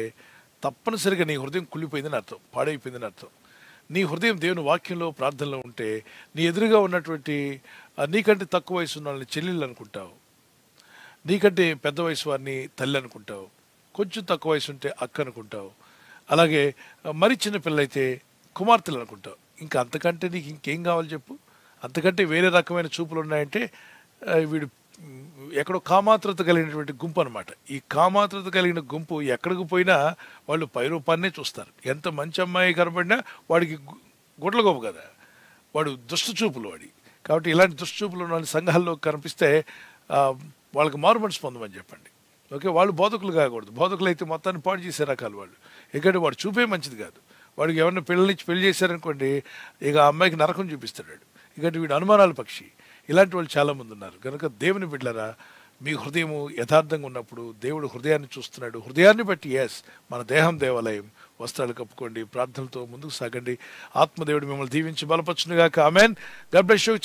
Speaker 2: తప్పనిసరిగా నీ హృదయం కుళ్ళిపోయిందని అర్థం, పాడైపోయిందని అర్థం. నీ హృదయం దేవుని వాక్యంలో ప్రార్థనలో ఉంటే నీ ఎదురుగా ఉన్నటువంటి నీకంటే తక్కువ వయసు ఉన్న వాళ్ళని చెల్లెళ్ళు అనుకుంటావు, నీకంటే పెద్ద వయసు వారిని తల్లి అనుకుంటావు, కొంచెం తక్కువ వయసు ఉంటే అక్క అనుకుంటావు, అలాగే మరి చిన్న పిల్లలైతే కుమార్తెలు అనుకుంటావు. ఇంకా అంతకంటే నీకు ఇంకేం కావాలి చెప్పు? అంతకంటే వేరే రకమైన చూపులు ఉన్నాయంటే వీడు ఎక్కడో కామాత్రత కలిగినటువంటి గుంపు అనమాట. ఈ కామాత్రత కలిగిన గుంపు ఎక్కడికి పోయినా వాళ్ళు పైరూపాన్నే చూస్తారు. ఎంత మంచి అమ్మాయి కనబడినా వాడికి గుడ్లగోపు కదా, వాడు దుష్ట చూపులు వాడి. కాబట్టి ఇలాంటి దుష్ట చూపులు ఉన్న సంఘాల్లో కనిపిస్తే వాళ్ళకి మారు మనసు పొందమని చెప్పండి. ఓకే, వాళ్ళు బోధకులు కాకూడదు. బోధకులు అయితే మొత్తాన్ని పాడు చేసే రకాలు వాళ్ళు. ఎందుకంటే వాడు చూపే మంచిది కాదు. వాడికి ఎవరిని పిల్లల్నిచ్చి పెళ్లి చేశారనుకోండి, ఇక ఆ అమ్మాయికి నరకం చూపిస్తాడు. ఇక వీడు అనుమానాల పక్షి. ఇలాంటి వాళ్ళు చాలామంది ఉన్నారు. కనుక దేవుని బిడ్డలారా, మీ హృదయము యథార్థంగా ఉన్నప్పుడు దేవుడు హృదయాన్ని చూస్తున్నాడు. హృదయాన్ని బట్టి మన దేహం దేవాలయం, వస్త్రాలు కప్పుకోండి, ప్రార్థనలతో ముందుకు సాగండి. ఆత్మదేవుడు మిమ్మల్ని దీవించి బలపరచునుగాక. Amen. God bless you.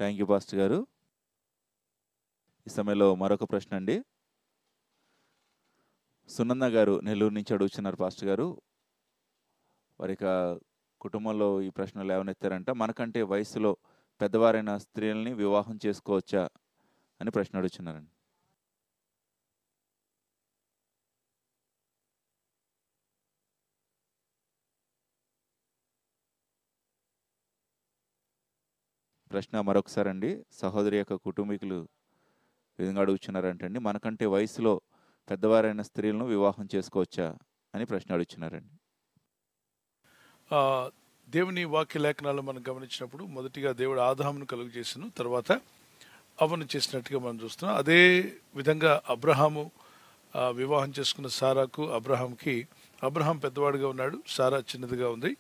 Speaker 3: Thank you pastor గారు. ఈ సమయంలో మరొక ప్రశ్న అండి. సునంద గారు నెల్లూరు నుంచి అడుగుతున్నారు పాస్టర్ గారు. వారి కుటుంబంలో ఈ ప్రశ్నలు లేవనెత్తారంట. మనకంటే వయసులో పెద్దవారైన స్త్రీలని వివాహం చేసుకోవచ్చా అని ప్రశ్న అడుగుతున్నారండి. ప్రశ్న మరొకసారి అండి. సహోదరి యొక్క కుటుంబీకులు విధంగా అడుగుతున్నారంటండి, మనకంటే వయసులో పెద్దవారైన స్త్రీలను వివాహం చేసుకోవచ్చా అని ప్రశ్న అడుగుతున్నారండి.
Speaker 2: దేవుని వాక్య లేఖనాలు మనం గమనించినప్పుడు మొదటిగా దేవుడు ఆదామును కలుగు చేసిన తర్వాత అవ్వను చేసినట్టుగా మనం చూస్తున్నాం. అదే విధంగా అబ్రహాము వివాహం చేసుకున్న సారాకు అబ్రహాం పెద్దవాడుగా ఉన్నాడు, సారా చిన్నదిగా ఉంది.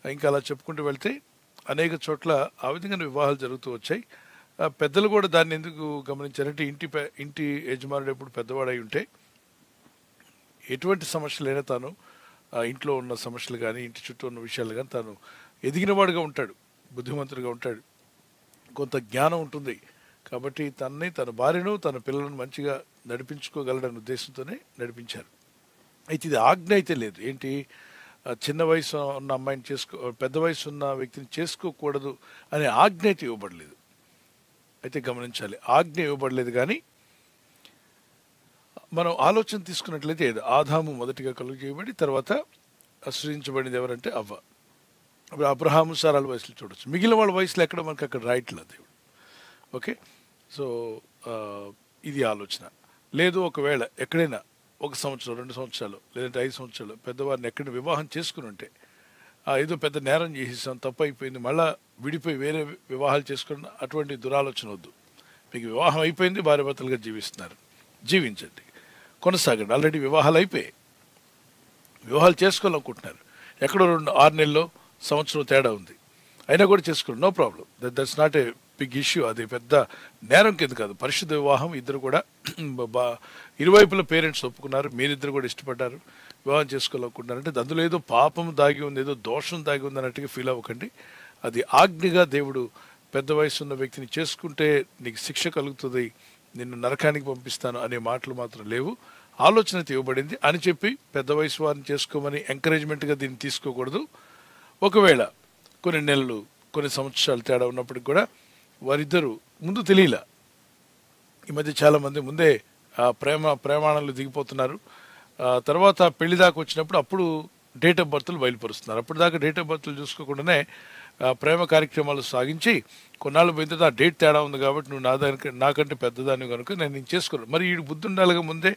Speaker 2: ఇంకా అలా చెప్పుకుంటూ వెళ్తే అనేక చోట్ల ఆ విధంగా వివాహాలు జరుగుతూ వచ్చాయి. పెద్దలు కూడా దాన్ని ఎందుకు గమనించారంటే ఇంటి యజమానుడు ఎప్పుడు పెద్దవాడై ఉంటే ఎటువంటి సమస్యలైనా తాను ఇంట్లో ఉన్న సమస్యలు కానీ ఇంటి చుట్టూ ఉన్న విషయాలు కానీ తాను ఎదిగినవాడుగా ఉంటాడు, బుద్ధిమంతుడిగా ఉంటాడు, కొంత జ్ఞానం ఉంటుంది. కాబట్టి తన భార్యను తన పిల్లలను మంచిగా నడిపించుకోగలడనే ఉద్దేశంతోనే నడిపించారు. అయితే ఇది ఆజ్ఞ అయితే లేదు. ఏంటి, చిన్న వయసు ఉన్న అమ్మాయిని పెద్ద వయసు ఉన్న వ్యక్తిని చేసుకోకూడదు అనే ఆజ్ఞ అయితే ఇవ్వబడలేదు. అయితే గమనించాలి, ఆజ్ఞ ఇవ్వబడలేదు. కానీ మనం ఆలోచన తీసుకున్నట్లయితే ఆదాము మొదటిగా కలుగు చేయబడి తర్వాత సృజించబడింది ఎవరంటే అవ్వ. ఇప్పుడు అబ్రహాము సారాల వయసులో చూడొచ్చు, మిగిలిన వాళ్ళ వయసులో ఎక్కడ మనకు అక్కడ రాయట్లేదు దేవుడు. ఓకే, సో ఇది ఆలోచన. లేదు, ఒకవేళ ఎక్కడైనా 1 సంవత్సరం 2 సంవత్సరాలు లేదంటే 5 సంవత్సరాలు పెద్దవారిని ఎక్కడ వివాహం చేసుకుని ఉంటే ఏదో పెద్ద నేరం చేసేసాం, తప్పు అయిపోయింది, మళ్ళీ విడిపోయి వేరే వివాహాలు చేసుకున్న అటువంటి దురాలోచన వద్దు. మీకు వివాహం అయిపోయింది, భార్యాభర్తలుగా జీవిస్తున్నారు, జీవించండి, కొనసాగండి. ఆల్రెడీ వివాహాలు అయిపోయాయి, వివాహాలు చేసుకోవాలనుకుంటున్నారు, ఎక్కడో 6 నెలల్లో సంవత్సరం తేడా ఉంది, అయినా కూడా చేసుకోండి, no problem. That's not a big issue. అది పెద్ద నేరం కింద కాదు. పరిశుద్ధ వివాహం, ఇద్దరు కూడా ఇరువైపుల పేరెంట్స్ ఒప్పుకున్నారు, మీరిద్దరు కూడా ఇష్టపడ్డారు, వివాహం చేసుకోవాలనుకుంటున్నారంటే అందులో ఏదో పాపం దాగి ఉంది, ఏదో దోషం దాగి ఉంది అన్నట్టుగా ఫీల్ అవ్వకండి. అది ఆజ్ఞగా దేవుడు పెద్ద వయసు ఉన్న వ్యక్తిని చేసుకుంటే నీకు శిక్ష కలుగుతుంది, నిన్ను నరకానికి పంపిస్తాను అనే మాటలు మాత్రం లేవు. ఆలోచన ఇవ్వబడింది అని చెప్పి పెద్ద వయసు వారిని చేసుకోమని ఎంకరేజ్మెంట్గా దీన్ని తీసుకోకూడదు. ఒకవేళ కొన్ని నెలలు కొన్ని సంవత్సరాలు తేడా ఉన్నప్పటికి కూడా వారిద్దరూ ముందు తెలియలా. ఈ మధ్య చాలామంది ముందే ప్రమాణాలు దిగిపోతున్నారు, తర్వాత పెళ్లి దాకా వచ్చినప్పుడు అప్పుడు డేట్ ఆఫ్ బర్త్లు బయలుపరుస్తున్నారు. అప్పుడు దాకా డేట్ ఆఫ్ బర్త్లు చూసుకోకుండానే ప్రేమ కార్యక్రమాలు సాగించి కొన్నాళ్ళు పోయిన తర్వాత ఆ డేట్ తేడా ఉంది కాబట్టి నువ్వు నాకంటే పెద్దదాన్ని కనుక నేను చేసుకోను. మరి ఈ బుద్ధి ఉండాలిగా, ముందే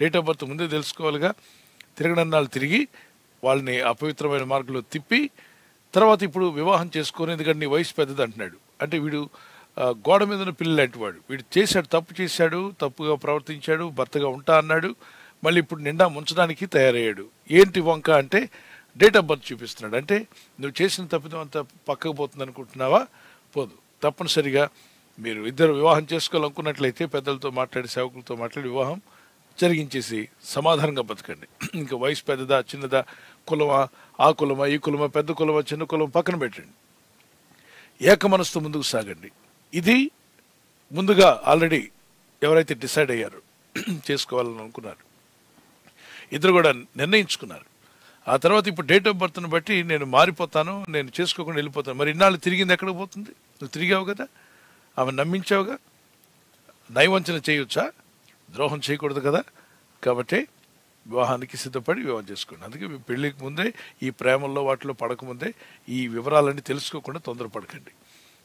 Speaker 2: డేట్ ఆఫ్ బర్త్ ముందే తెలుసుకోవాలిగా. తిరగనన్నాళ్ళు తిరిగి వాళ్ళని అపవిత్రమైన మార్గంలో తిప్పి తర్వాత ఇప్పుడు వివాహం చేసుకొని, ఎందుకంటే నీ వయసు పెద్దది అంటున్నాడు. అంటే వీడు గోడ మీద ఉన్న పిల్లలు లాంటివాడు, వీడు చేశాడు, తప్పు చేశాడు, తప్పుగా ప్రవర్తించాడు, భర్తగా ఉంటా అన్నాడు, మళ్ళీ ఇప్పుడు నిండా ముంచడానికి తయారయ్యాడు. ఏంటి వంక అంటే డేట్ ఆఫ్ బర్త్ చూపిస్తున్నాడు. అంటే నువ్వు చేసిన తప్పిదం అంతా పక్కకు పోతుంది అనుకుంటున్నావా? పోదు. తప్పనిసరిగా మీరు ఇద్దరు వివాహం చేసుకోవాలనుకున్నట్లయితే పెద్దలతో మాట్లాడి, సేవకులతో మాట్లాడి వివాహం జరిగించేసి సమాధానంగా బతకండి. ఇంకా వయసు పెద్దదా చిన్నదా, కులమా ఆ కులమా ఈ కులమా, పెద్ద కులమా చిన్న కులం పక్కన పెట్టండి, ఏక మనసుతో ముందుకు సాగండి. ఇది ముందుగా ఆల్రెడీ ఎవరైతే డిసైడ్ అయ్యారో చేసుకోవాలని అనుకున్నారు, ఇద్దరు కూడా నిర్ణయించుకున్నారు. ఆ తర్వాత ఇప్పుడు డేట్ ఆఫ్ బర్త్ను బట్టి నేను మారిపోతాను, నేను చేసుకోకుండా వెళ్ళిపోతాను. మరి ఇన్నాళ్ళు తిరిగింది ఎక్కడికి పోతుంది? నువ్వు తిరిగావు కదా, ఆమె నమ్మించావుగా, నయవంచన చేయొచ్చా? ద్రోహం చేయకూడదు కదా. కాబట్టి వివాహానికి సిద్ధపడి వివాహం చేసుకోండి. అందుకే మీ పెళ్ళికి ముందే, ఈ ప్రేమల్లో వాటిలో పడకముందే ఈ వివరాలన్నీ తెలుసుకోకుండా తొందరపడకండి.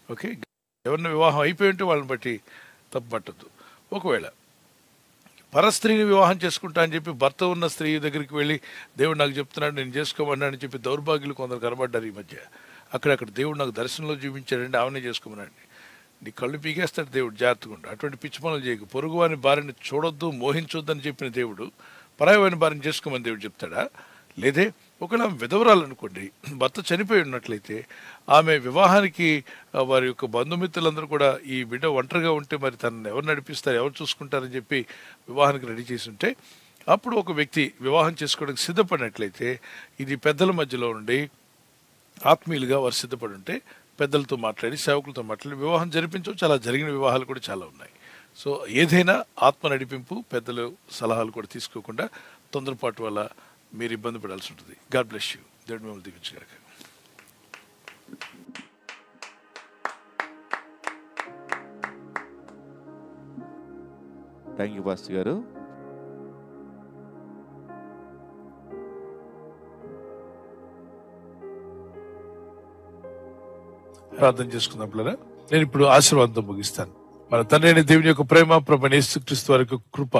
Speaker 2: ఓకే, ఎవరిని వివాహం అయిపోయి ఉంటే వాళ్ళని బట్టి తప్పు పట్టద్దు. ఒకవేళ పరస్త్రీని వివాహం చేసుకుంటా అని చెప్పి భర్త ఉన్న స్త్రీ దగ్గరికి వెళ్ళి దేవుడు నాకు చెప్తున్నాడు నేను చేసుకోమన్నా అని చెప్పి దౌర్భాగ్యులు కొందరు కనబడ్డారు ఈ మధ్య. అక్కడక్కడ దేవుడు నాకు దర్శనంలో చూపించాడండి, ఆమెనే చేసుకోమనండి. నీ కళ్ళు పీకేస్తాడు దేవుడు, జాగ్రత్తగా ఉండు. అటువంటి పిచ్చి పనులు చేయకు. పొరుగువాని భార్యని చూడొద్దు, మోహించొద్దు అని చెప్పిన దేవుడు పరాయవాని భార్యని చేసుకోమని దేవుడు చెప్తాడా? లేదే. ఒకవేళ ఆమె విధవరాలనుకోండి, భర్త చనిపోయి ఉన్నట్లయితే ఆమె వివాహానికి వారి యొక్క బంధుమిత్రులందరూ కూడా ఈ బిడ్డ ఒంటరిగా ఉంటే మరి తనని ఎవరు నడిపిస్తారు, ఎవరు చూసుకుంటారని చెప్పి వివాహానికి రెడీ చేసి ఉంటే అప్పుడు ఒక వ్యక్తి వివాహం చేసుకోవడానికి సిద్ధపడినట్లయితే ఇది పెద్దల మధ్యలో ఉండి ఆత్మీయులుగా వారు సిద్ధపడి ఉంటే పెద్దలతో మాట్లాడి, సేవకులతో మాట్లాడి వివాహం జరిపించవచ్చు. అలా జరిగిన వివాహాలు కూడా చాలా ఉన్నాయి. సో ఏదైనా ఆత్మ నడిపింపు, పెద్దలు సలహాలు కూడా తీసుకోకుండా తొందరపాటు వల్ల మీరు ఇబ్బంది పడాల్సి ఉంటుంది. God bless you. దేవుడు మిమ్మల్ని దీవించుగాక.
Speaker 3: థ్యాంక్ యూ పాస్టర్ గారు.
Speaker 2: ప్రార్థన చేసుకున్నప్పుడు నేను ఇప్పుడు ఆశీర్వాదంతో ముగిస్తాను. మన తండ్రి అయిన దేవుని యొక్క ప్రేమ, ప్రభువైన యేసుక్రీస్తు వారి యొక్క కృప,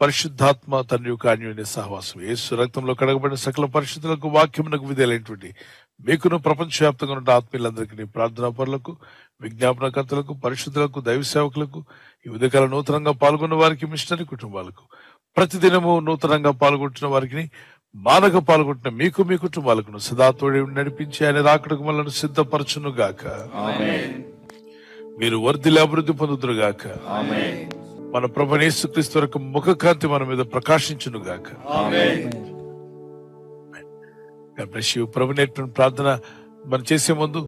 Speaker 2: పరిశుద్ధాత్మ తండ్రి యొక్క అన్యోన్య సహవాసం, యేసు రక్తంలో కడగబడిన సకల పరిశుద్ధులకు, వాక్యమునకు విధేయులైనటువంటి మీకును ప్రపంచవ్యాప్తంగా ఉన్న ఆత్మీయులందరికీ, ప్రార్థనా పరులకు, విజ్ఞాపనకర్తలకు, పరిశుద్ధులకు, దైవ సేవకులకు, ఈ ఉదయకాల నూతనంగా పాల్గొన్న వారికి, మిషనరీ కుటుంబాలకు, ప్రతిదినము నూతనంగా పాల్గొంటున్న వారికి, మానక పాల్గొంటున్న మీకు, మీ కుటుంబాలకు సదా తోడి నడిపించి ఆయన రాకడకు మనల్ని సిద్ధపరచును గాక. మీరు వర్ధిల్లి అభివృద్ధి పొందుదురు గాక. మన ప్రభువైన యేసుక్రీస్తు యొక్క ముఖకాంతి మన మీద ప్రకాశించును గాక. ప్రభు నేర్పిన ప్రార్థన మనం చేసే ముందు